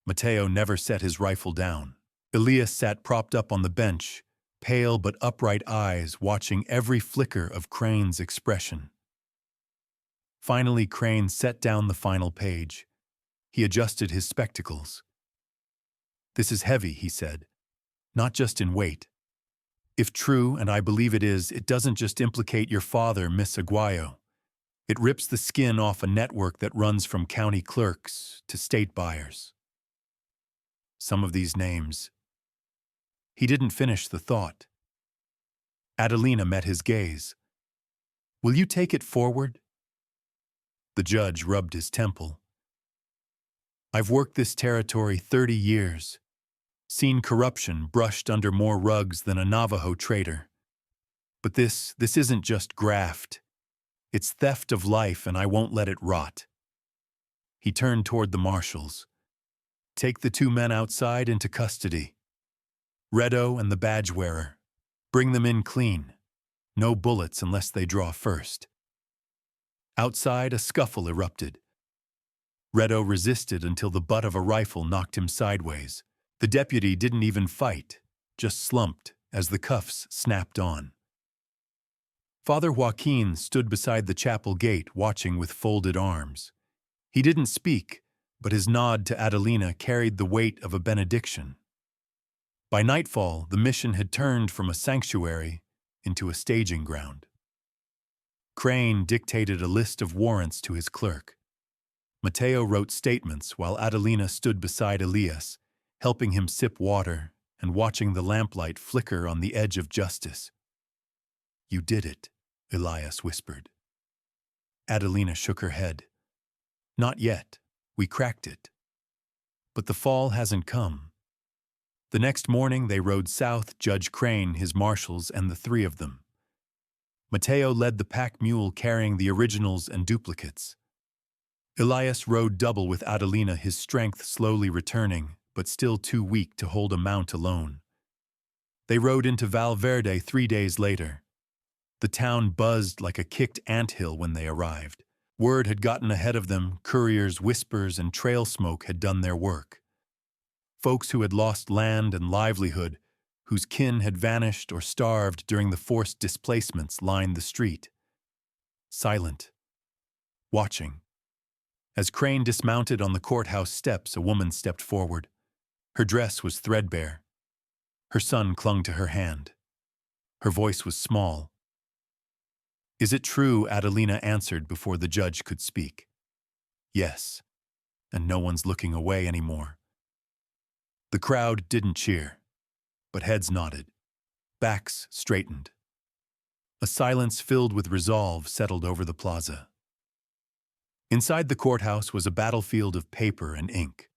Matteo never set his rifle down. Elias sat propped up on the bench, pale but upright eyes watching every flicker of Crane's expression. Finally, Crane set down the final page. He adjusted his spectacles. "This is heavy," he said, "not just in weight. If true, and I believe it is, it doesn't just implicate your father, Miss Aguayo. It rips the skin off a network that runs from county clerks to state buyers. Some of these names..." He didn't finish the thought. Adelina met his gaze. "Will you take it forward?" The judge rubbed his temple. "I've worked this territory 30 years. Seen corruption brushed under more rugs than a Navajo trader. But this isn't just graft. It's theft of life, and I won't let it rot." He turned toward the marshals. "Take the 2 men outside into custody. Redo and the badge wearer. Bring them in clean. No bullets unless they draw first." Outside, a scuffle erupted. Redo resisted until the butt of a rifle knocked him sideways. The deputy didn't even fight, just slumped as the cuffs snapped on. Father Joaquin stood beside the chapel gate, watching with folded arms. He didn't speak, but his nod to Adelina carried the weight of a benediction. By nightfall, the mission had turned from a sanctuary into a staging ground. Crane dictated a list of warrants to his clerk. Matteo wrote statements while Adelina stood beside Elias, helping him sip water and watching the lamplight flicker on the edge of justice. "You did it," Elias whispered. Adelina shook her head. "Not yet. We cracked it. But the fall hasn't come." The next morning they rode south, Judge Crane, his marshals, and the 3 of them. Matteo led the pack mule carrying the originals and duplicates. Elias rode double with Adelina, his strength slowly returning, but still too weak to hold a mount alone. They rode into Valverde 3 days later. The town buzzed like a kicked anthill when they arrived. Word had gotten ahead of them, couriers' whispers and trail smoke had done their work. Folks who had lost land and livelihood, whose kin had vanished or starved during the forced displacements, lined the street. Silent. Watching. As Crane dismounted on the courthouse steps, a woman stepped forward. Her dress was threadbare. Her son clung to her hand. Her voice was small. Is it true? Adelina answered before the judge could speak. Yes, and no one's looking away anymore. The crowd didn't cheer, but heads nodded, backs straightened. A silence filled with resolve settled over the plaza. Inside the courthouse was a battlefield of paper and ink.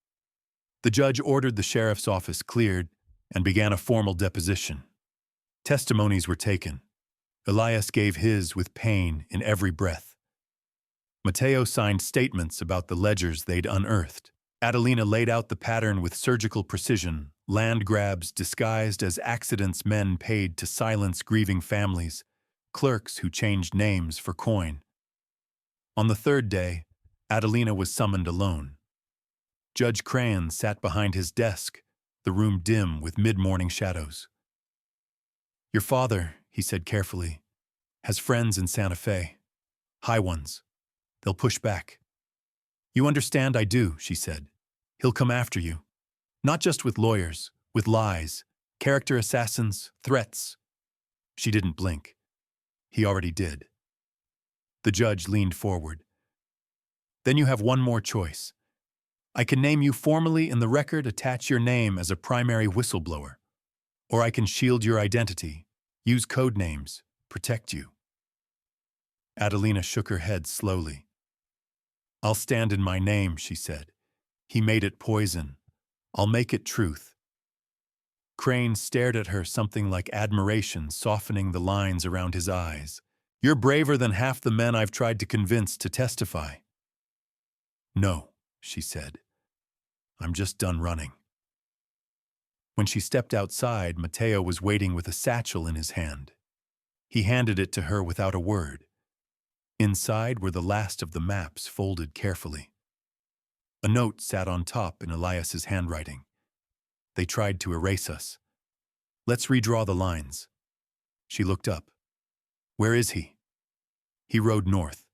The judge ordered the sheriff's office cleared and began a formal deposition. Testimonies were taken. Elias gave his with pain in every breath. Mateo signed statements about the ledgers they'd unearthed. Adelina laid out the pattern with surgical precision, land grabs disguised as accidents men paid to silence grieving families, clerks who changed names for coin. On the third day, Adelina was summoned alone. Judge Crane sat behind his desk, the room dim with mid-morning shadows. Your father, he said carefully, has friends in Santa Fe. High ones. They'll push back. You understand I do, she said. He'll come after you. Not just with lawyers, with lies, character assassins, threats. She didn't blink. He already did. The judge leaned forward. Then you have one more choice. I can name you formally in the record, attach your name as a primary whistleblower. Or I can shield your identity, use code names, protect you. Adelina shook her head slowly. I'll stand in my name, she said. He made it poison. I'll make it truth. Crane stared at her, something like admiration softening the lines around his eyes. You're braver than half the men I've tried to convince to testify. No, she said. I'm just done running. When she stepped outside, Mateo was waiting with a satchel in his hand. He handed it to her without a word. Inside were the last of the maps folded carefully. A note sat on top in Elias's handwriting. They tried to erase us. Let's redraw the lines. She looked up. Where is he? He rode north,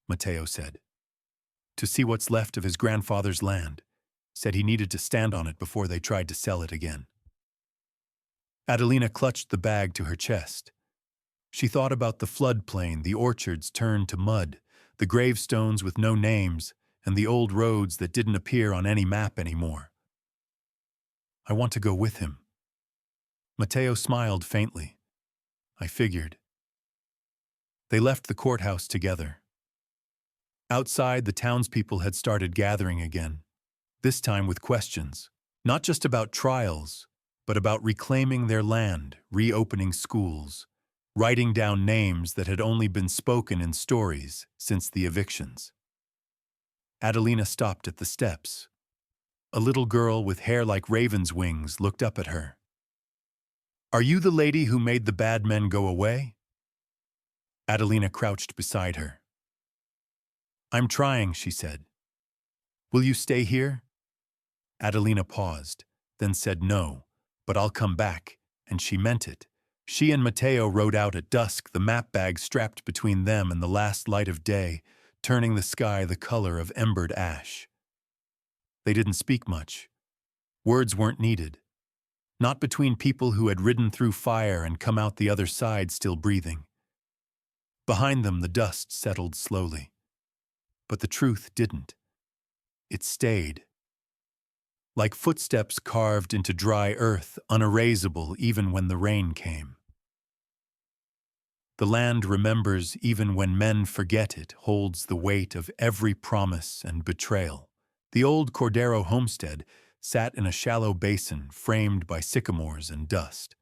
Mateo said. To see what's left of his grandfather's land. Said he needed to stand on it before they tried to sell it again. Adelina clutched the bag to her chest. She thought about the floodplain, the orchards turned to mud, the gravestones with no names, and the old roads that didn't appear on any map anymore. I want to go with him. Mateo smiled faintly. I figured. They left the courthouse together. Outside, the townspeople had started gathering again, this time with questions, not just about trials, but about reclaiming their land, reopening schools, writing down names that had only been spoken in stories since the evictions. Adelina stopped at the steps. A little girl with hair like raven's wings looked up at her. Are you the lady who made the bad men go away? Adelina crouched beside her. I'm trying, she said. Will you stay here? Adelina paused, then said no, but I'll come back, and she meant it. She and Mateo rode out at dusk, the map bag strapped between them and the last light of day, turning the sky the color of embered ash. They didn't speak much. Words weren't needed. Not between people who had ridden through fire and come out the other side still breathing. Behind them, the dust settled slowly. But the truth didn't. It stayed. Like footsteps carved into dry earth, unerasable even when the rain came. The land remembers even when men forget it, holds the weight of every promise and betrayal. The old Cordero homestead sat in a shallow basin framed by sycamores and dust.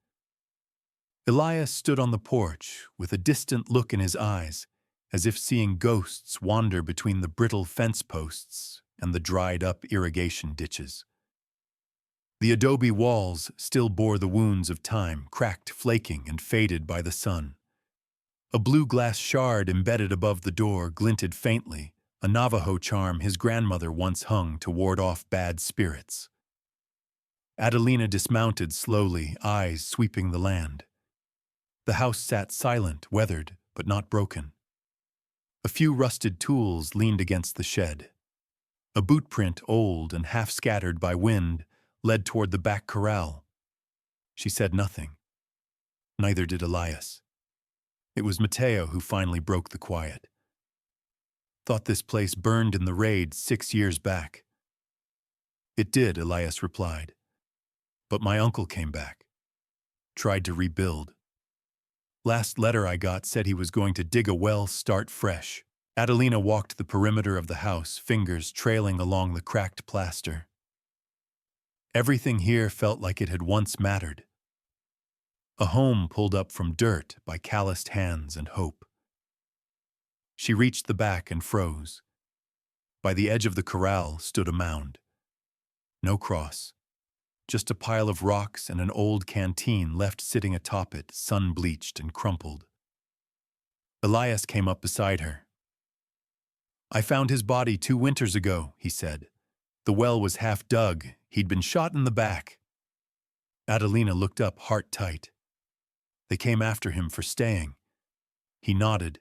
Elias stood on the porch with a distant look in his eyes, as if seeing ghosts wander between the brittle fence posts and the dried-up irrigation ditches. The adobe walls still bore the wounds of time, cracked, flaking, and faded by the sun. A blue glass shard embedded above the door glinted faintly, a Navajo charm his grandmother once hung to ward off bad spirits. Adelina dismounted slowly, eyes sweeping the land. The house sat silent, weathered, but not broken. A few rusted tools leaned against the shed. A boot print, old and half scattered by wind, led toward the back corral. She said nothing. Neither did Elias. It was Mateo who finally broke the quiet. Thought this place burned in the raid 6 years back. It did, Elias replied. But my uncle came back. Tried to rebuild. Last letter I got said he was going to dig a well, start fresh. Adelina walked the perimeter of the house, fingers trailing along the cracked plaster. Everything here felt like it had once mattered. A home pulled up from dirt by calloused hands and hope. She reached the back and froze. By the edge of the corral stood a mound. No cross, just a pile of rocks and an old canteen left sitting atop it, sun-bleached and crumpled. Elias came up beside her. I found his body 2 winters ago, he said. The well was half dug. He'd been shot in the back. Adelina looked up, heart tight. They came after him for staying. He nodded.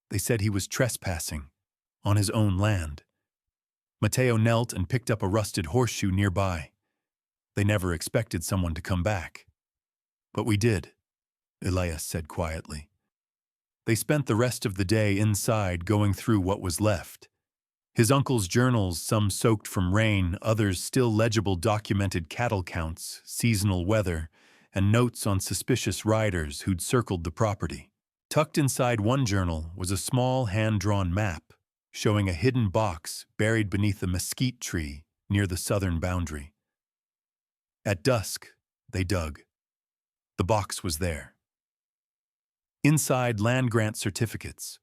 They said he was trespassing, on his own land. Mateo knelt and picked up a rusted horseshoe nearby. They never expected someone to come back. But we did, Elias said quietly. They spent the rest of the day inside going through what was left. His uncle's journals, some soaked from rain, others still legible, documented cattle counts, seasonal weather, and notes on suspicious riders who'd circled the property. Tucked inside one journal was a small hand-drawn map showing a hidden box buried beneath a mesquite tree near the southern boundary. At dusk, they dug. The box was there. Inside, land grant certificates,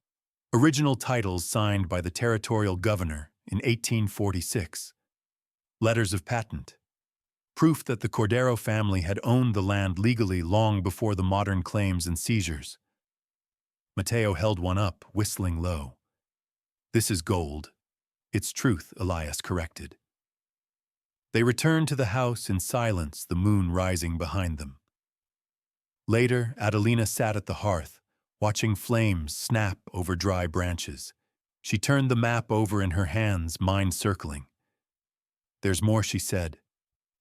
original titles signed by the territorial governor in 1846, letters of patent, proof that the Cordero family had owned the land legally long before the modern claims and seizures. Mateo held one up, whistling low. This is gold. It's truth, Elias corrected. They returned to the house in silence, the moon rising behind them. Later, Adelina sat at the hearth, watching flames snap over dry branches. She turned the map over in her hands, mind circling. There's more, she said.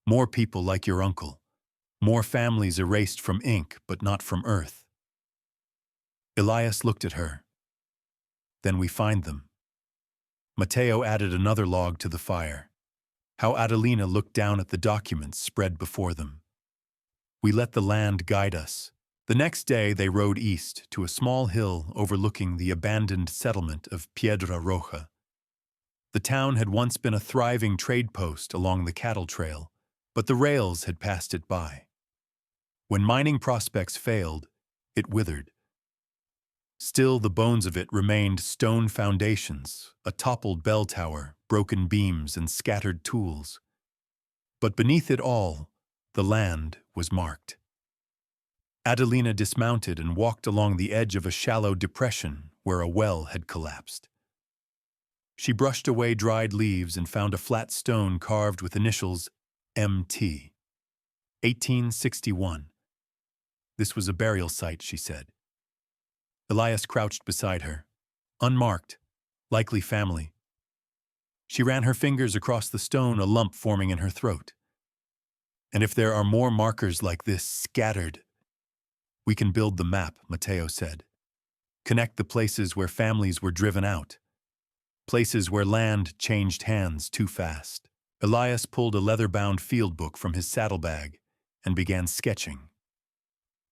More people like your uncle. More families erased from ink, but not from earth. Elias looked at her. Then we find them. Mateo added another log to the fire. How Adelina looked down at the documents spread before them. We let the land guide us. The next day they rode east to a small hill overlooking the abandoned settlement of Piedra Roja. The town had once been a thriving trade post along the cattle trail, but the rails had passed it by. When mining prospects failed, it withered. Still, the bones of it remained stone foundations, a toppled bell tower, broken beams, and scattered tools. But beneath it all, the land was marked. Adelina dismounted and walked along the edge of a shallow depression where a well had collapsed. She brushed away dried leaves and found a flat stone carved with initials MT. 1861. This was a burial site, she said. Elias crouched beside her. Unmarked, likely family. She ran her fingers across the stone, a lump forming in her throat. And if there are more markers like this scattered, we can build the map, Mateo said. Connect the places where families were driven out. Places where land changed hands too fast. Elias pulled a leather-bound field book from his saddlebag and began sketching.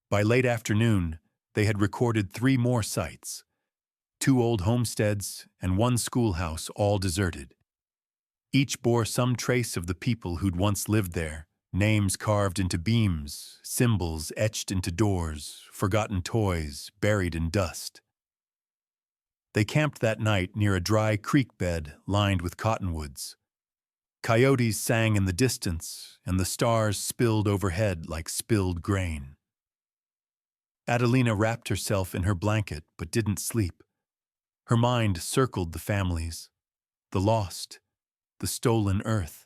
By late afternoon, they had recorded 3 more sites, 2 old homesteads and 1 schoolhouse, all deserted. Each bore some trace of the people who'd once lived there, names carved into beams, symbols etched into doors, forgotten toys buried in dust. They camped that night near a dry creek bed lined with cottonwoods. Coyotes sang in the distance, and the stars spilled overhead like spilled grain. Adelina wrapped herself in her blanket but didn't sleep. Her mind circled the families, the lost, the stolen earth.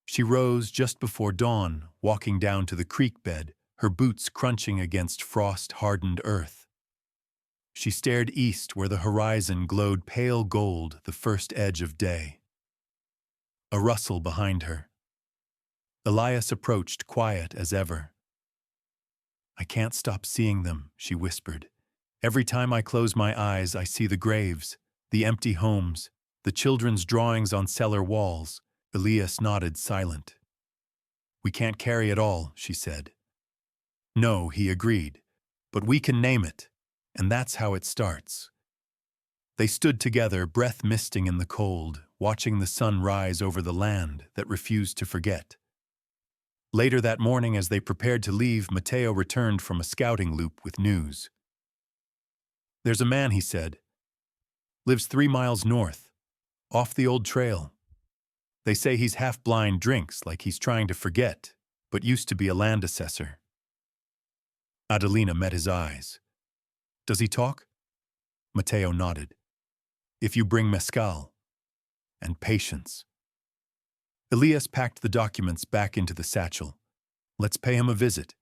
She rose just before dawn, walking down to the creek bed, her boots crunching against frost-hardened earth. She stared east where the horizon glowed pale gold, the first edge of day. A rustle behind her. Elias approached, quiet as ever. I can't stop seeing them, she whispered. Every time I close my eyes, I see the graves, the empty homes, the children's drawings on cellar walls. Elias nodded silent. We can't carry it all, she said. No, he agreed. But we can name it, and that's how it starts. They stood together, breath misting in the cold, watching the sun rise over the land that refused to forget. Later that morning, as they prepared to leave, Mateo returned from a scouting loop with news. There's a man, he said. Lives 3 miles north, off the old trail. They say he's half-blind, drinks like he's trying to forget, but used to be a land assessor. Adelina met his eyes. Does he talk? Mateo nodded. If you bring mezcal and patience. Elias packed the documents back into the satchel. Let's pay him a visit.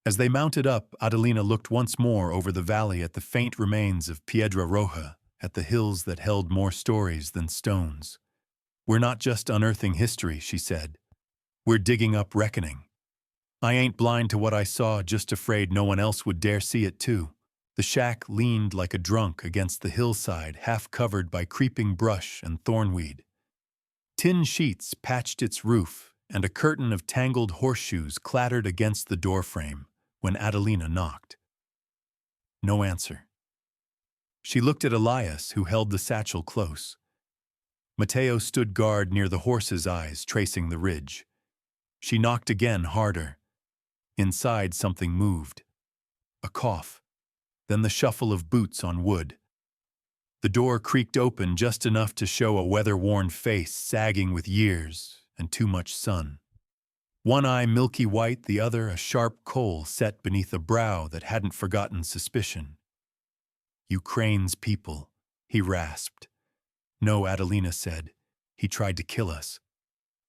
As they mounted up, Adelina looked once more over the valley at the faint remains of Piedra Roja, at the hills that held more stories than stones. We're not just unearthing history, she said. We're digging up reckoning. I ain't blind to what I saw, just afraid no one else would dare see it too. The shack leaned like a drunk against the hillside, half covered by creeping brush and thornweed. Tin sheets patched its roof, and a curtain of tangled horseshoes clattered against the doorframe when Adelina knocked. No answer. She looked at Elias, who held the satchel close. Mateo stood guard near the horse's eyes, tracing the ridge. She knocked again, harder. Inside, something moved. A cough. Then the shuffle of boots on wood. The door creaked open just enough to show a weather-worn face sagging with years and too much sun. One eye milky white, the other a sharp coal set beneath a brow that hadn't forgotten suspicion. Ukraine's people, he rasped. No, Adelina said. He tried to kill us.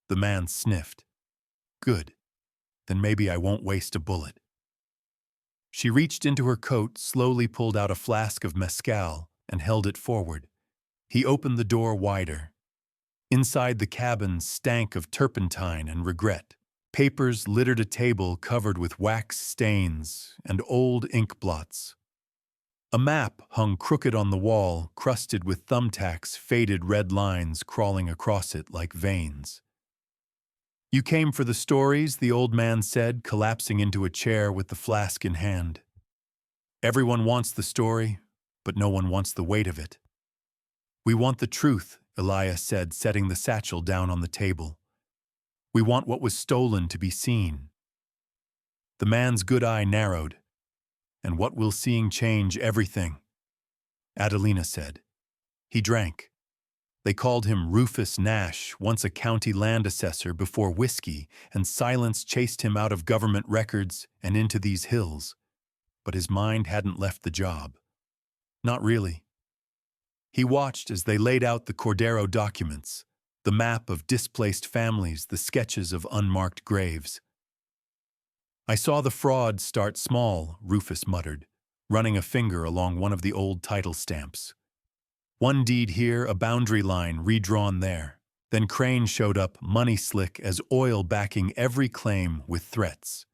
The man sniffed. Good. Then maybe I won't waste a bullet. She reached into her coat, slowly pulled out a flask of mezcal, and held it forward. He opened the door wider. Inside, the cabin stank of turpentine and regret. Papers littered a table covered with wax stains and old ink blots. A map hung crooked on the wall, crusted with thumbtacks, faded red lines crawling across it like veins. You came for the stories, the old man said, collapsing into a chair with the flask in hand. Everyone wants the story, but no one wants the weight of it. We want the truth, Elias said, setting the satchel down on the table. We want what was stolen to be seen. The man's good eye narrowed. And what will seeing change everything? Adelina said. He drank. They called him Rufus Nash, once a county land assessor before whiskey, and silence chased him out of government records and into these hills. But his mind hadn't left the job. Not really. He watched as they laid out the Cordero documents, the map of displaced families, the sketches of unmarked graves. I saw the fraud start small, Rufus muttered, running a finger along one of the old title stamps. One deed here, a boundary line redrawn there. Then Crane showed up, money slick as oil, backing every claim with threats.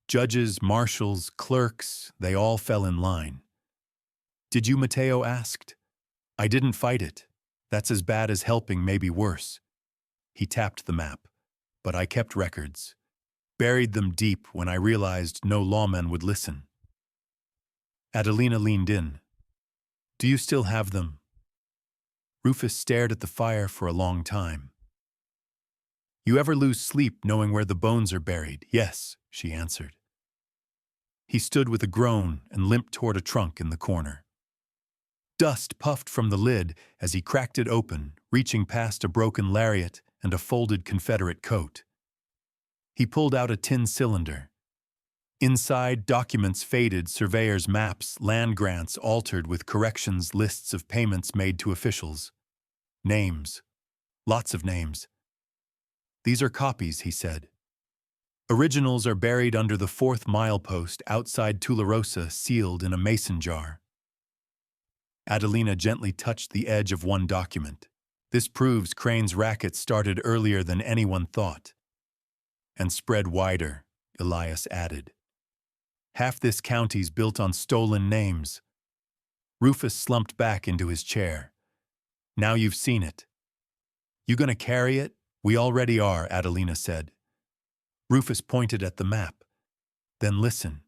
Judges, marshals, clerks, they all fell in line. Did you, Mateo asked. I didn't fight it. That's as bad as helping, maybe worse. He tapped the map. But I kept records. Buried them deep when I realized no lawman would listen. Adelina leaned in. Do you still have them? Rufus stared at the fire for a long time. You ever lose sleep knowing where the bones are buried? Yes, she answered. He stood with a groan and limped toward a trunk in the corner. Dust puffed from the lid as he cracked it open, reaching past a broken lariat and a folded Confederate coat. He pulled out a tin cylinder. Inside, documents faded, surveyors' maps, land grants altered with corrections, lists of payments made to officials. Names. Lots of names. These are copies, he said. Originals are buried under the 4th milepost outside Tularosa, sealed in a mason jar. Adelina gently touched the edge of one document. This proves Crane's racket started earlier than anyone thought. And spread wider, Elias added. Half this county's built on stolen names. Rufus slumped back into his chair. Now you've seen it. You gonna carry it? We already are, Adelina said. Rufus pointed at the map. Then listen.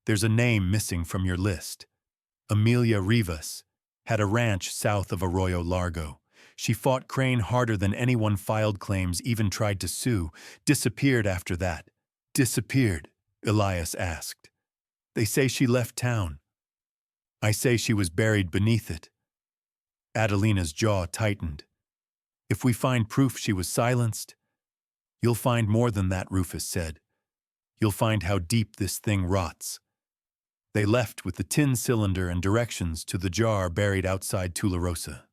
There's a name missing from your list. Amelia Rivas had a ranch south of Arroyo Largo. She fought Crane harder than anyone, filed claims, even tried to sue. Disappeared after that. Disappeared, Elias asked. They say she left town. I say she was buried beneath it. Adelina's jaw tightened. If we find proof she was silenced, you'll find more than that, Rufus said. You'll find how deep this thing rots. They left with the tin cylinder and directions to the jar buried outside Tularosa.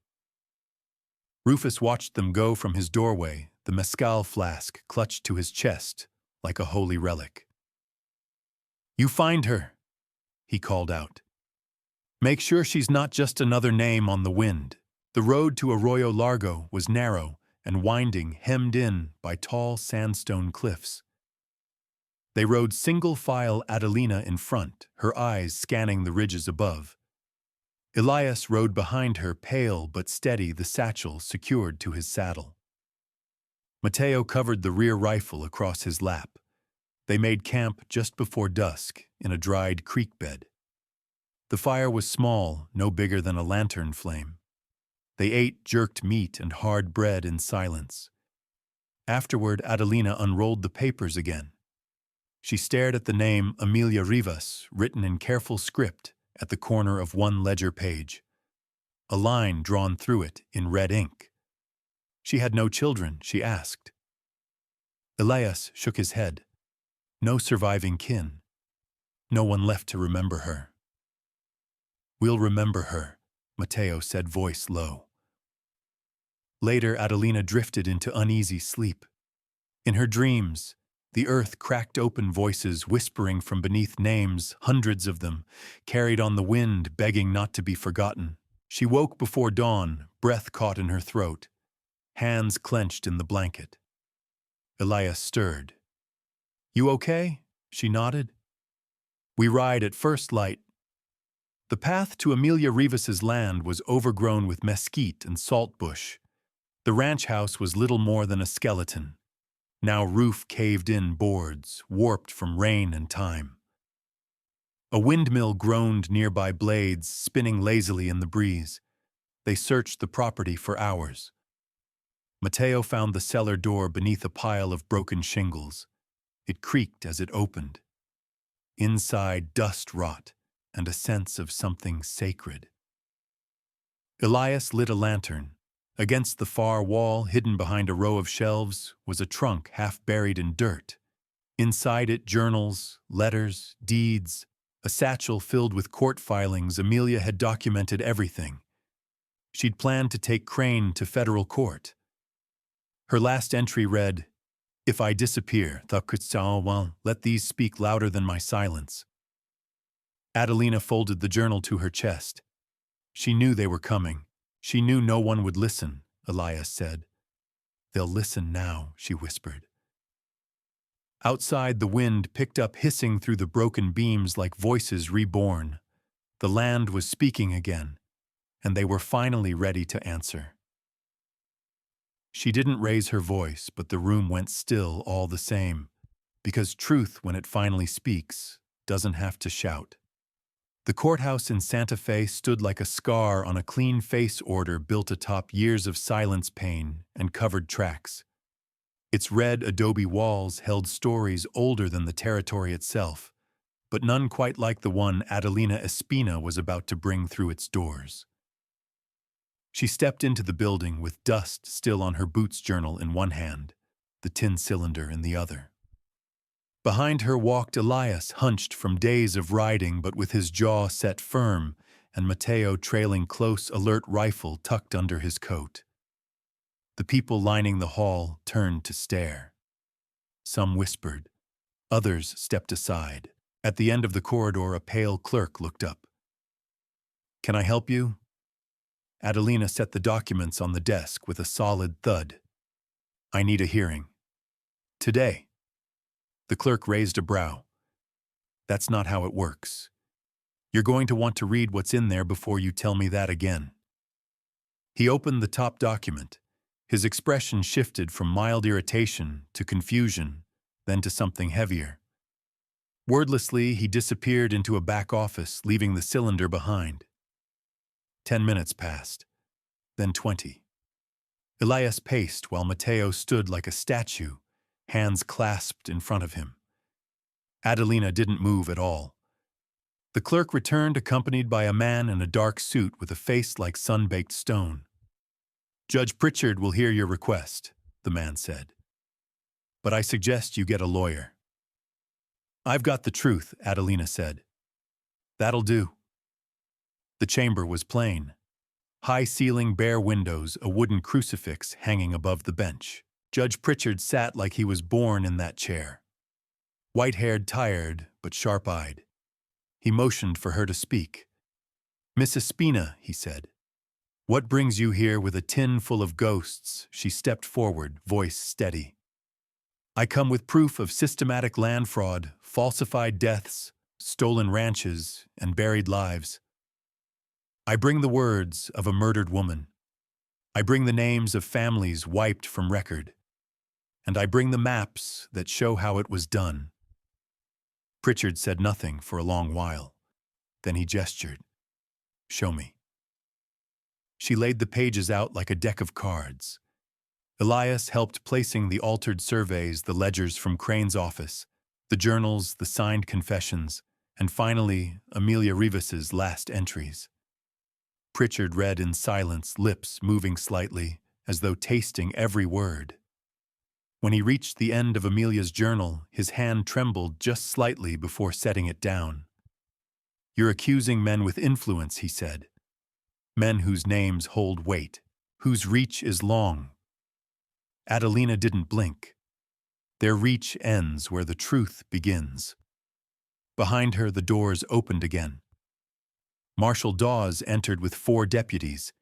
Rufus watched them go from his doorway, the mezcal flask clutched to his chest like a holy relic. You find her, he called out. Make sure she's not just another name on the wind. The road to Arroyo Largo was narrow and winding, hemmed in by tall sandstone cliffs. They rode single file, Adelina in front, her eyes scanning the ridges above. Elias rode behind her, pale but steady, the satchel secured to his saddle. Mateo covered the rear rifle across his lap. They made camp just before dusk in a dried creek bed. The fire was small, no bigger than a lantern flame. They ate jerked meat and hard bread in silence. Afterward, Adelina unrolled the papers again. She stared at the name Amelia Rivas, written in careful script at the corner of one ledger page. A line drawn through it in red ink. She had no children, she asked. Elias shook his head. No surviving kin. No one left to remember her. We'll remember her, Mateo said, voice low. Later, Adelina drifted into uneasy sleep. In her dreams, the earth cracked open, voices whispering from beneath, names, hundreds of them, carried on the wind, begging not to be forgotten. She woke before dawn, breath caught in her throat, hands clenched in the blanket. Elias stirred. You okay? She nodded. We ride at first light. The path to Amelia Rivas's land was overgrown with mesquite and saltbush. The ranch house was little more than a skeleton. Now roof caved-in boards, warped from rain and time. A windmill groaned nearby, blades spinning lazily in the breeze. They searched the property for hours. Mateo found the cellar door beneath a pile of broken shingles. It creaked as it opened. Inside, dust rot and a sense of something sacred. Elias lit a lantern. Against the far wall, hidden behind a row of shelves, was a trunk half buried in dirt. Inside it, journals, letters, deeds, a satchel filled with court filings. Amelia had documented everything. She'd planned to take Crane to federal court. Her last entry read, "If I disappear, let these speak louder than my silence." Adelina folded the journal to her chest. She knew they were coming. She knew no one would listen, Elias said. They'll listen now, she whispered. Outside, the wind picked up, hissing through the broken beams like voices reborn. The land was speaking again, and they were finally ready to answer. She didn't raise her voice, but the room went still all the same, because truth, when it finally speaks, doesn't have to shout. The courthouse in Santa Fe stood like a scar on a clean face, order built atop years of silence, pain, and covered tracks. Its red adobe walls held stories older than the territory itself, but none quite like the one Adelina Espina was about to bring through its doors. She stepped into the building with dust still on her boots, journal in one hand, the tin cylinder in the other. Behind her walked Elias, hunched from days of riding but with his jaw set firm, and Mateo trailing close, alert, rifle tucked under his coat. The people lining the hall turned to stare. Some whispered. Others stepped aside. At the end of the corridor, a pale clerk looked up. "Can I help you?" Adelina set the documents on the desk with a solid thud. "I need a hearing. Today." The clerk raised a brow. That's not how it works. You're going to want to read what's in there before you tell me that again." He opened the top document. His expression shifted from mild irritation to confusion, then to something heavier. Wordlessly, he disappeared into a back office, leaving the cylinder behind. 10 minutes passed, then 20. Elias paced while Matteo stood like a statue, hands clasped in front of him. Adelina didn't move at all. The clerk returned accompanied by a man in a dark suit with a face like sun-baked stone. "Judge Pritchard will hear your request," the man said. "But I suggest you get a lawyer." "I've got the truth," Adelina said. "That'll do." The chamber was plain. High ceiling, bare windows, a wooden crucifix hanging above the bench. Judge Pritchard sat like he was born in that chair. White-haired, tired, but sharp-eyed. He motioned for her to speak. "Mrs. Spina," he said. "What brings you here with a tin full of ghosts?" She stepped forward, voice steady. "I come with proof of systematic land fraud, falsified deaths, stolen ranches, and buried lives. I bring the words of a murdered woman. I bring the names of families wiped from record. And I bring the maps that show how it was done." Pritchard said nothing for a long while. Then he gestured. "Show me." She laid the pages out like a deck of cards. Elias helped placing the altered surveys, the ledgers from Crane's office, the journals, the signed confessions, and finally, Amelia Rivas's last entries. Pritchard read in silence, lips moving slightly, as though tasting every word. When he reached the end of Amelia's journal, his hand trembled just slightly before setting it down. "You're accusing men with influence," he said. "Men whose names hold weight, whose reach is long." Adelina didn't blink. Their reach ends where the truth begins. Behind her, the doors opened again. Marshal Dawes entered with 4 deputies.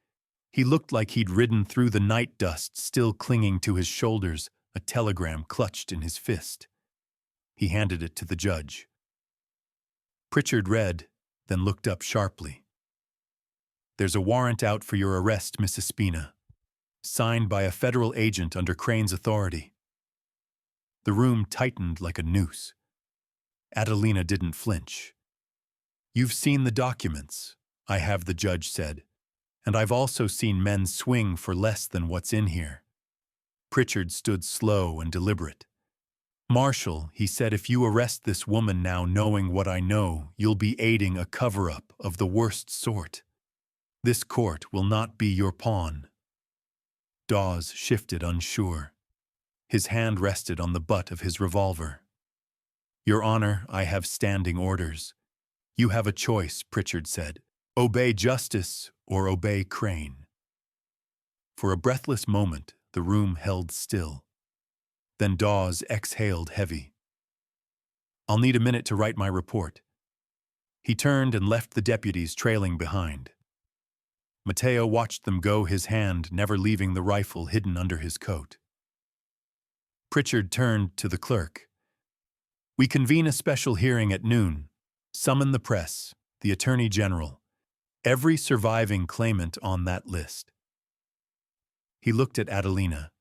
He looked like he'd ridden through the night dust, still clinging to his shoulders, a telegram clutched in his fist. He handed it to the judge. Pritchard read, then looked up sharply. "There's a warrant out for your arrest, Mrs. Spina, signed by a federal agent under Crane's authority." The room tightened like a noose. Adelina didn't flinch. "You've seen the documents," "I have," the judge said. "And I've also seen men swing for less than what's in here." Pritchard stood slow and deliberate. "Marshal," he said, "if you arrest this woman now knowing what I know, you'll be aiding a cover-up of the worst sort. This court will not be your pawn." Dawes shifted unsure. His hand rested on the butt of his revolver. "Your Honor, I have standing orders." "You have a choice," Pritchard said. "Obey justice or obey Crane." For a breathless moment, the room held still. Then Dawes exhaled heavy. "I'll need a minute to write my report." He turned and left the deputies trailing behind. Matteo watched them go, his hand never leaving the rifle hidden under his coat. Pritchard turned to the clerk. "We convene a special hearing at noon. Summon the press, the Attorney General, every surviving claimant on that list." He looked at Adelina.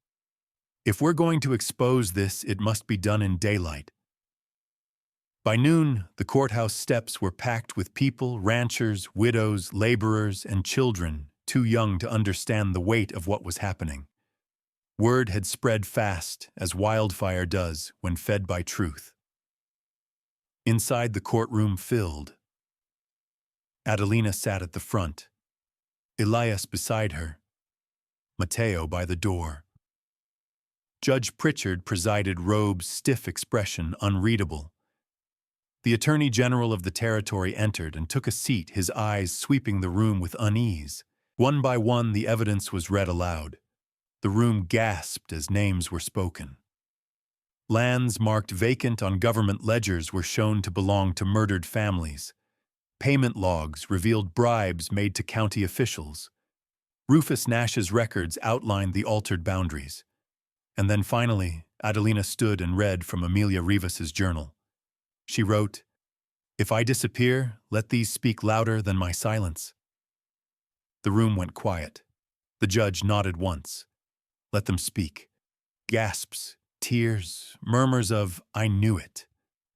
"If we're going to expose this, it must be done in daylight." By noon, the courthouse steps were packed with people, ranchers, widows, laborers, and children, too young to understand the weight of what was happening. Word had spread fast, as wildfire does when fed by truth. Inside, the courtroom filled. Adelina sat at the front, Elias beside her, Matteo by the door. Judge Pritchard presided, robe's stiff expression unreadable. The Attorney General of the territory entered and took a seat, his eyes sweeping the room with unease. One by one, the evidence was read aloud. The room gasped as names were spoken. Lands marked vacant on government ledgers were shown to belong to murdered families. Payment logs revealed bribes made to county officials. Rufus Nash's records outlined the altered boundaries. And then finally, Adelina stood and read from Amelia Rivas's journal. She wrote, If I disappear, let these speak louder than my silence. The room went quiet. The judge nodded once. Let them speak. Gasps, tears, murmurs of, I knew it.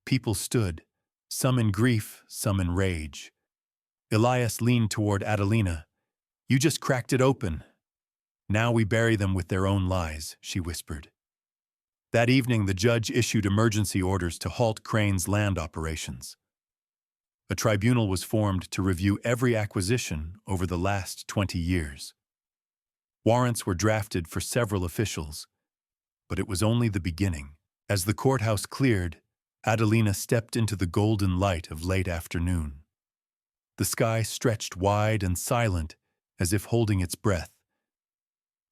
People stood, some in grief, some in rage. Elias leaned toward Adelina. You just cracked it open. Now we bury them with their own lies, she whispered. That evening, the judge issued emergency orders to halt Crane's land operations. A tribunal was formed to review every acquisition over the last 20 years. Warrants were drafted for several officials, but it was only the beginning. As the courthouse cleared, Adelina stepped into the golden light of late afternoon. The sky stretched wide and silent, as if holding its breath.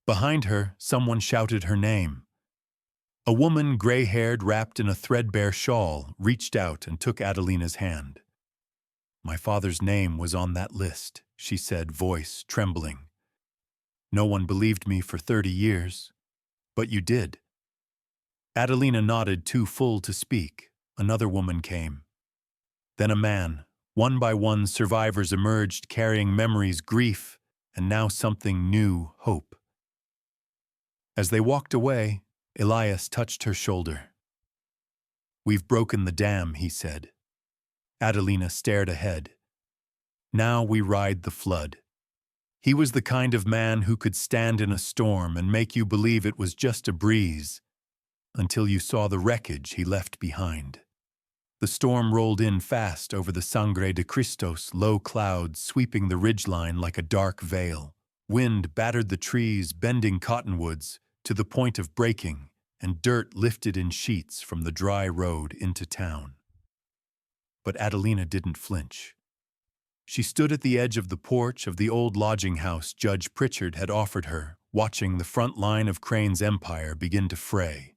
Behind her, someone shouted her name. A woman, gray-haired, wrapped in a threadbare shawl, reached out and took Adelina's hand. My father's name was on that list, she said, voice trembling. No one believed me for 30 years, but you did. Adelina nodded, too full to speak. Another woman came. Then a man. One by one, survivors emerged, carrying memories, grief, and now something new, hope. As they walked away, Elias touched her shoulder. We've broken the dam, he said. Adelina stared ahead. Now we ride the flood. He was the kind of man who could stand in a storm and make you believe it was just a breeze, until you saw the wreckage he left behind. The storm rolled in fast over the Sangre de Cristos, low clouds sweeping the ridgeline like a dark veil. Wind battered the trees, bending cottonwoods to the point of breaking, and dirt lifted in sheets from the dry road into town. But Adelina didn't flinch. She stood at the edge of the porch of the old lodging house Judge Pritchard had offered her, watching the front line of Crane's empire begin to fray.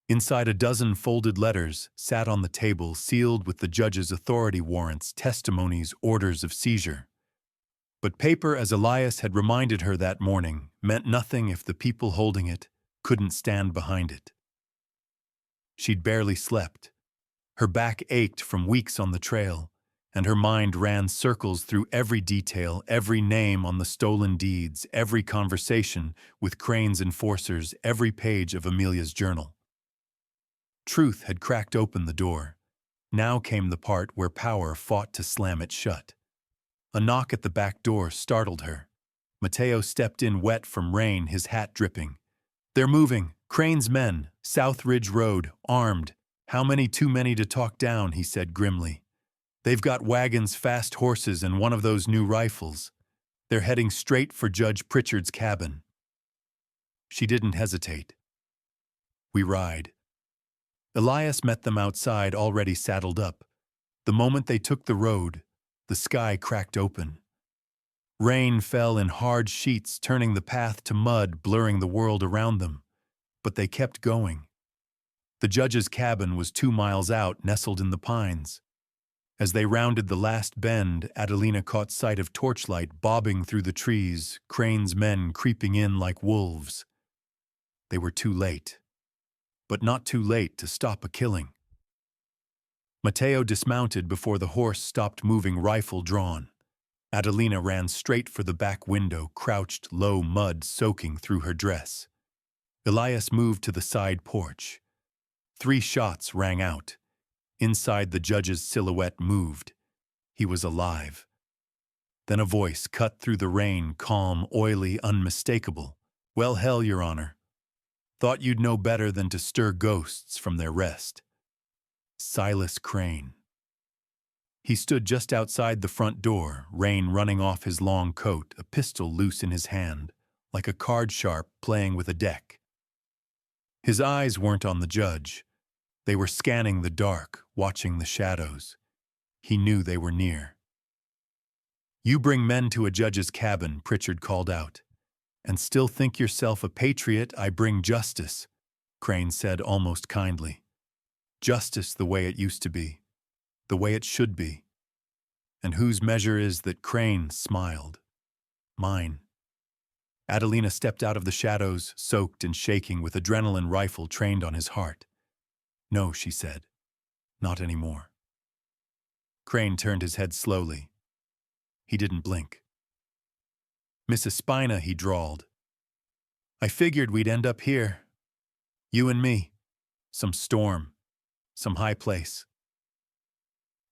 Inside, a dozen folded letters sat on the table, sealed with the judge's authority warrants, testimonies, orders of seizure. But paper, as Elias had reminded her that morning, meant nothing if the people holding it couldn't stand behind it. She'd barely slept. Her back ached from weeks on the trail, and her mind ran circles through every detail, every name on the stolen deeds, every conversation with Crane's enforcers, every page of Amelia's journal. Truth had cracked open the door. Now came the part where power fought to slam it shut. A knock at the back door startled her. Mateo stepped in wet from rain, his hat dripping. They're moving. Crane's men, South Ridge Road, armed. How many too many to talk down, he said grimly. They've got wagons, fast horses, and one of those new rifles. They're heading straight for Judge Pritchard's cabin. She didn't hesitate. We ride. Elias met them outside, already saddled up. The moment they took the road, the sky cracked open. Rain fell in hard sheets, turning the path to mud, blurring the world around them. But they kept going. The judge's cabin was 2 miles out, nestled in the pines. As they rounded the last bend, Adelina caught sight of torchlight bobbing through the trees, Crane's men creeping in like wolves. They were too late. But not too late to stop a killing. Mateo dismounted before the horse stopped moving, rifle drawn. Adelina ran straight for the back window, crouched low, mud soaking through her dress. Elias moved to the side porch. 3 shots rang out. Inside, the judge's silhouette moved. He was alive. Then a voice cut through the rain, calm, oily, unmistakable. Well, hell, Your Honor. Thought you'd know better than to stir ghosts from their rest. Silas Crane. He stood just outside the front door, rain running off his long coat, a pistol loose in his hand, like a card sharp playing with a deck. His eyes weren't on the judge. They were scanning the dark, watching the shadows. He knew they were near. You bring men to a judge's cabin, Pritchard called out. And still think yourself a patriot? I bring justice, Crane said almost kindly. Justice the way it used to be, the way it should be. And whose measure is that? Crane smiled. Mine. Adelina stepped out of the shadows, soaked and shaking, with adrenaline rifle trained on his heart. No, she said. Not anymore. Crane turned his head slowly. He didn't blink. "Miss Espina," he drawled. "I figured we'd end up here. You and me. Some storm. Some high place."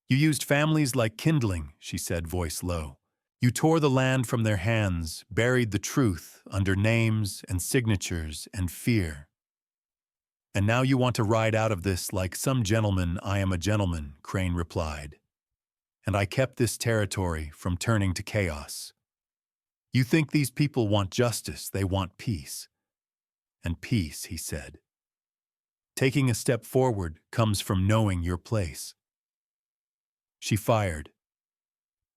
"You used families like kindling," she said, voice low. "You tore the land from their hands, buried the truth under names and signatures and fear. And now you want to ride out of this like some gentleman. I am a gentleman," Crane replied. "And I kept this territory from turning to chaos. You think these people want justice, they want peace. And peace," he said, "taking a step forward comes from knowing your place." She fired.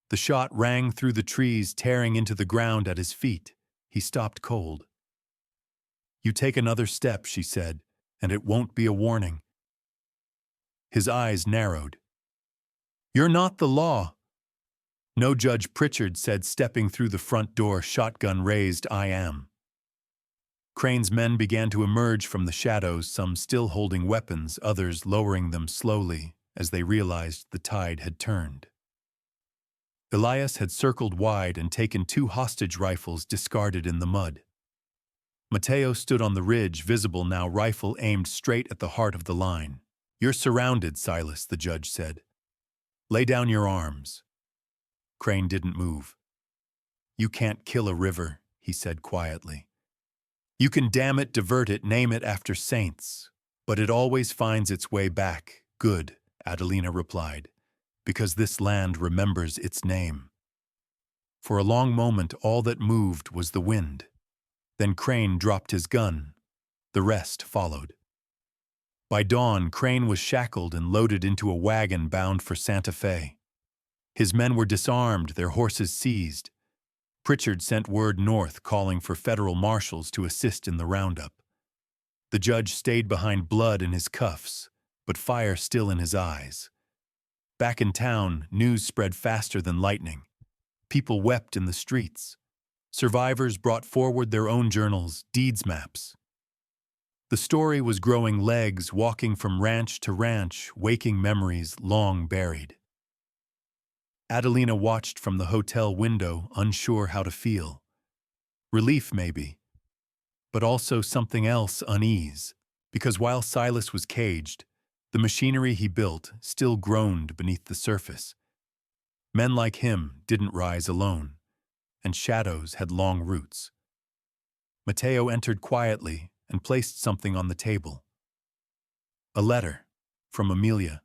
The shot rang through the trees, tearing into the ground at his feet. He stopped cold. "You take another step," she said, "and it won't be a warning." His eyes narrowed. "You're not the law." "No, Judge Pritchard said," stepping through the front door, shotgun raised. "I am." Crane's men began to emerge from the shadows, some still holding weapons, others lowering them slowly as they realized the tide had turned. Elias had circled wide and taken 2 hostage rifles discarded in the mud. Mateo stood on the ridge, visible now, rifle aimed straight at the heart of the line. "You're surrounded, Silas," the judge said. "Lay down your arms." Crane didn't move. "You can't kill a river," he said quietly. "You can dam it, divert it, name it after saints. But it always finds its way back." "Good," Adelina replied, "because this land remembers its name." For a long moment all that moved was the wind. Then Crane dropped his gun. The rest followed. By dawn, Crane was shackled and loaded into a wagon bound for Santa Fe. His men were disarmed, their horses seized. Pritchard sent word north calling for federal marshals to assist in the roundup. The judge stayed behind, blood in his cuffs, but fire still in his eyes. Back in town, news spread faster than lightning. People wept in the streets. Survivors brought forward their own journals, deeds maps. The story was growing legs, walking from ranch to ranch, waking memories long buried. Adelina watched from the hotel window, unsure how to feel. Relief, maybe. But also something else, unease. Because while Silas was caged, the machinery he built still groaned beneath the surface. Men like him didn't rise alone, and shadows had long roots. Mateo entered quietly and placed something on the table. A letter from Amelia.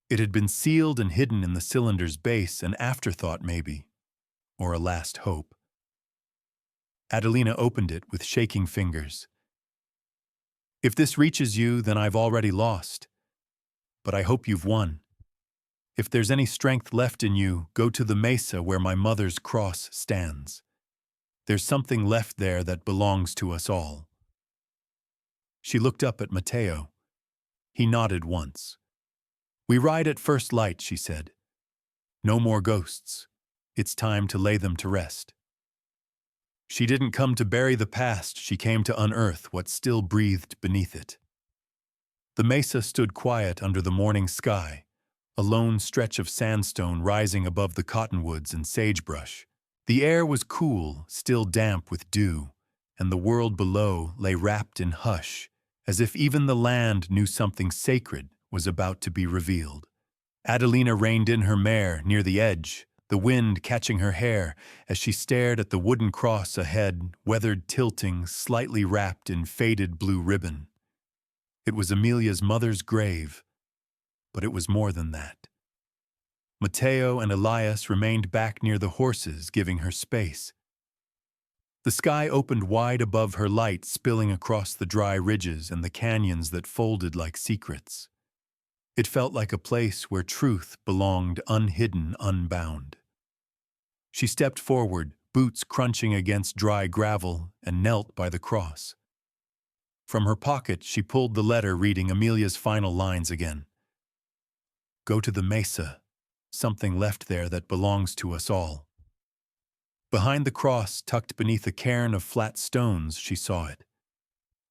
It had been sealed and hidden in the cylinder's base, an afterthought maybe, or a last hope. Adelina opened it with shaking fingers. "If this reaches you, then I've already lost. But I hope you've won. If there's any strength left in you, go to the mesa where my mother's cross stands. There's something left there that belongs to us all." She looked up at Mateo. He nodded once. "We ride at first light," she said. "No more ghosts. It's time to lay them to rest." She didn't come to bury the past, she came to unearth what still breathed beneath it. The mesa stood quiet under the morning sky, a lone stretch of sandstone rising above the cottonwoods and sagebrush. The air was cool, still damp with dew, and the world below lay wrapped in hush, as if even the land knew something sacred was about to be revealed. Adelina reined in her mare near the edge, the wind catching her hair as she stared at the wooden cross ahead, weathered, tilting, slightly wrapped in faded blue ribbon. It was Amelia's mother's grave, but it was more than that. Mateo and Elias remained back near the horses, giving her space. The sky opened wide above her, light spilling across the dry ridges and the canyons that folded like secrets. It felt like a place where truth belonged, unhidden, unbound. She stepped forward, boots crunching against dry gravel, and knelt by the cross. From her pocket, she pulled the letter, reading Amelia's final lines again. "Go to the mesa. Something left there that belongs to us all." Behind the cross, tucked beneath a cairn of flat stones, she saw it.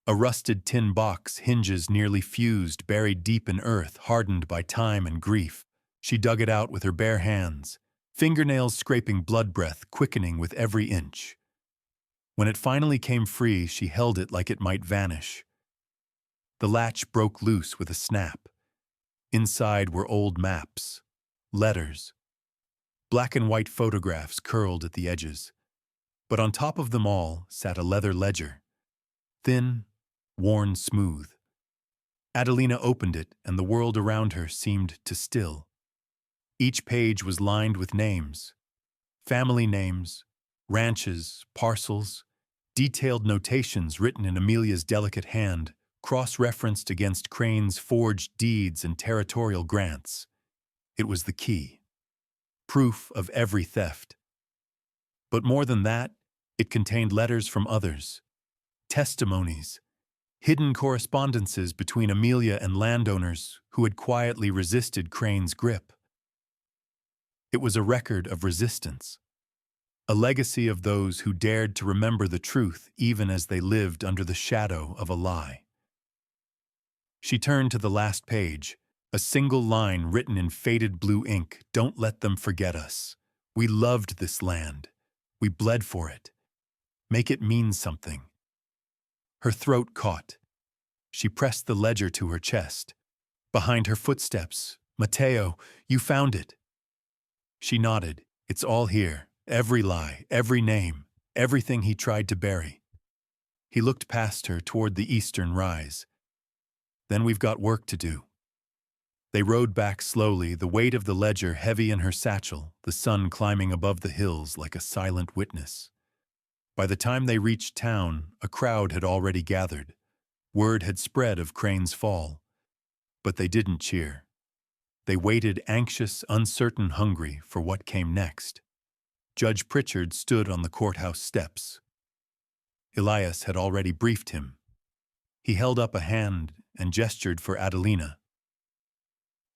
A rusted tin box, hinges nearly fused, buried deep in earth, hardened by time and grief. She dug it out with her bare hands, fingernails scraping blood breath quickening with every inch. When it finally came free, she held it like it might vanish. The latch broke loose with a snap. Inside were old maps, letters, black and white photographs curled at the edges. But on top of them all sat a leather ledger, thin, worn smooth. Adelina opened it, and the world around her seemed to still. Each page was lined with names, family names, ranches, parcels, detailed notations written in Amelia's delicate hand, cross-referenced against Crane's forged deeds and territorial grants. It was the key, proof of every theft. But more than that, it contained letters from others, testimonies, hidden correspondences between Amelia and landowners who had quietly resisted Crane's grip. It was a record of resistance, a legacy of those who dared to remember the truth even as they lived under the shadow of a lie. She turned to the last page, a single line written in faded blue ink. "Don't let them forget us. We loved this land. We bled for it. Make it mean something." Her throat caught. She pressed the ledger to her chest. Behind her footsteps, "Mateo, you found it." She nodded. "It's all here. Every lie, every name, everything he tried to bury." He looked past her toward the eastern rise. "Then we've got work to do." They rode back slowly, the weight of the ledger heavy in her satchel, the sun climbing above the hills like a silent witness. By the time they reached town, a crowd had already gathered. Word had spread of Crane's fall. But they didn't cheer. They waited, anxious, uncertain, hungry for what came next. Judge Pritchard stood on the courthouse steps. Elias had already briefed him. He held up a hand and gestured for Adelina.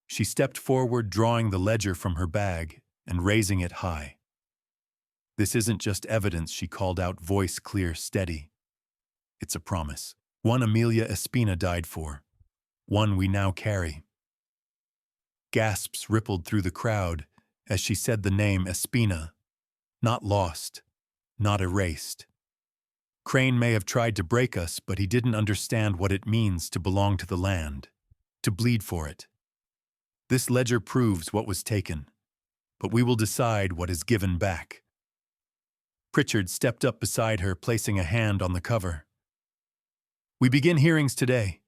She stepped forward, drawing the ledger from her bag and raising it high. "This isn't just evidence," she called out, voice clear, steady. "It's a promise. One Amelia Espina died for. One we now carry." Gasps rippled through the crowd as she said the name Espina. Not lost, not erased. Crane may have tried to break us, but he didn't understand what it means to belong to the land, to bleed for it. This ledger proves what was taken, but we will decide what is given back. Pritchard stepped up beside her, placing a hand on the cover. "We begin hearings today.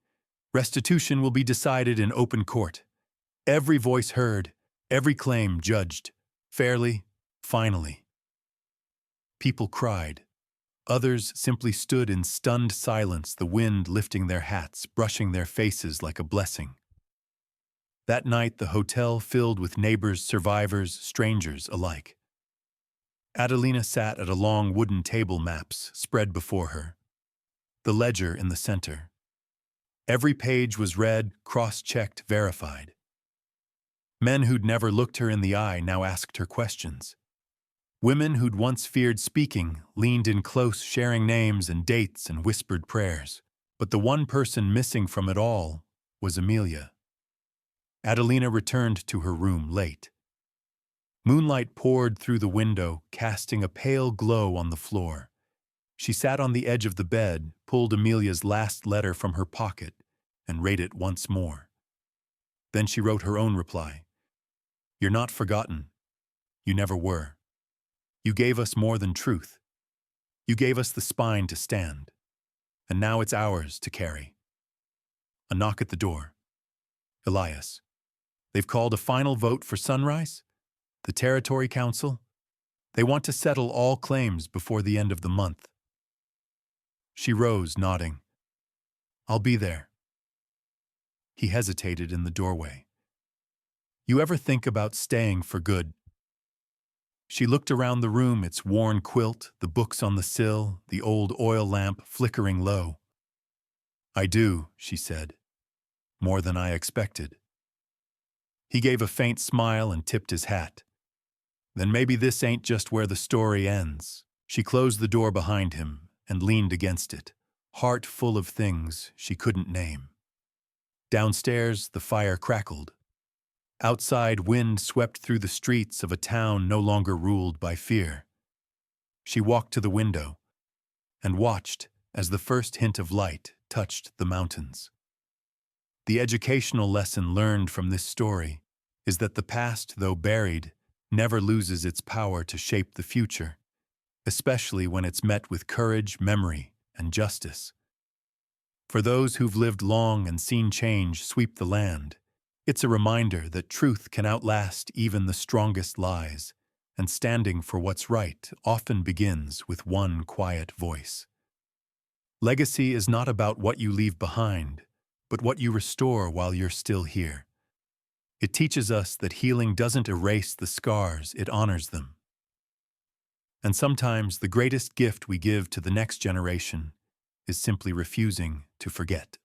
Restitution will be decided in open court. Every voice heard, every claim judged, fairly, finally." People cried. Others simply stood in stunned silence, the wind lifting their hats, brushing their faces like a blessing. That night, the hotel filled with neighbors, survivors, strangers alike. Adelina sat at a long wooden table, maps spread before her. The ledger in the center. Every page was read, cross-checked, verified. Men who'd never looked her in the eye now asked her questions. Women who'd once feared speaking leaned in close, sharing names and dates and whispered prayers. But the one person missing from it all was Amelia. Adelina returned to her room late. Moonlight poured through the window, casting a pale glow on the floor. She sat on the edge of the bed, pulled Amelia's last letter from her pocket, and read it once more. Then she wrote her own reply. "You're not forgotten. You never were. You gave us more than truth. You gave us the spine to stand. And now it's ours to carry." A knock at the door. "Elias, they've called a final vote for Sunrise? The Territory Council? They want to settle all claims before the end of the month." She rose, nodding. "I'll be there." He hesitated in the doorway. "You ever think about staying for good?" She looked around the room, its worn quilt, the books on the sill, the old oil lamp flickering low. "I do," she said. "More than I expected." He gave a faint smile and tipped his hat. "Then maybe this ain't just where the story ends." She closed the door behind him and leaned against it, heart full of things she couldn't name. Downstairs, the fire crackled. Outside, wind swept through the streets of a town no longer ruled by fear. She walked to the window and watched as the first hint of light touched the mountains. The educational lesson learned from this story is that the past, though buried, never loses its power to shape the future, especially when it's met with courage, memory, and justice. For those who've lived long and seen change sweep the land, it's a reminder that truth can outlast even the strongest lies, and standing for what's right often begins with one quiet voice. Legacy is not about what you leave behind, but what you restore while you're still here. It teaches us that healing doesn't erase the scars, it honors them. And sometimes the greatest gift we give to the next generation is simply refusing to forget.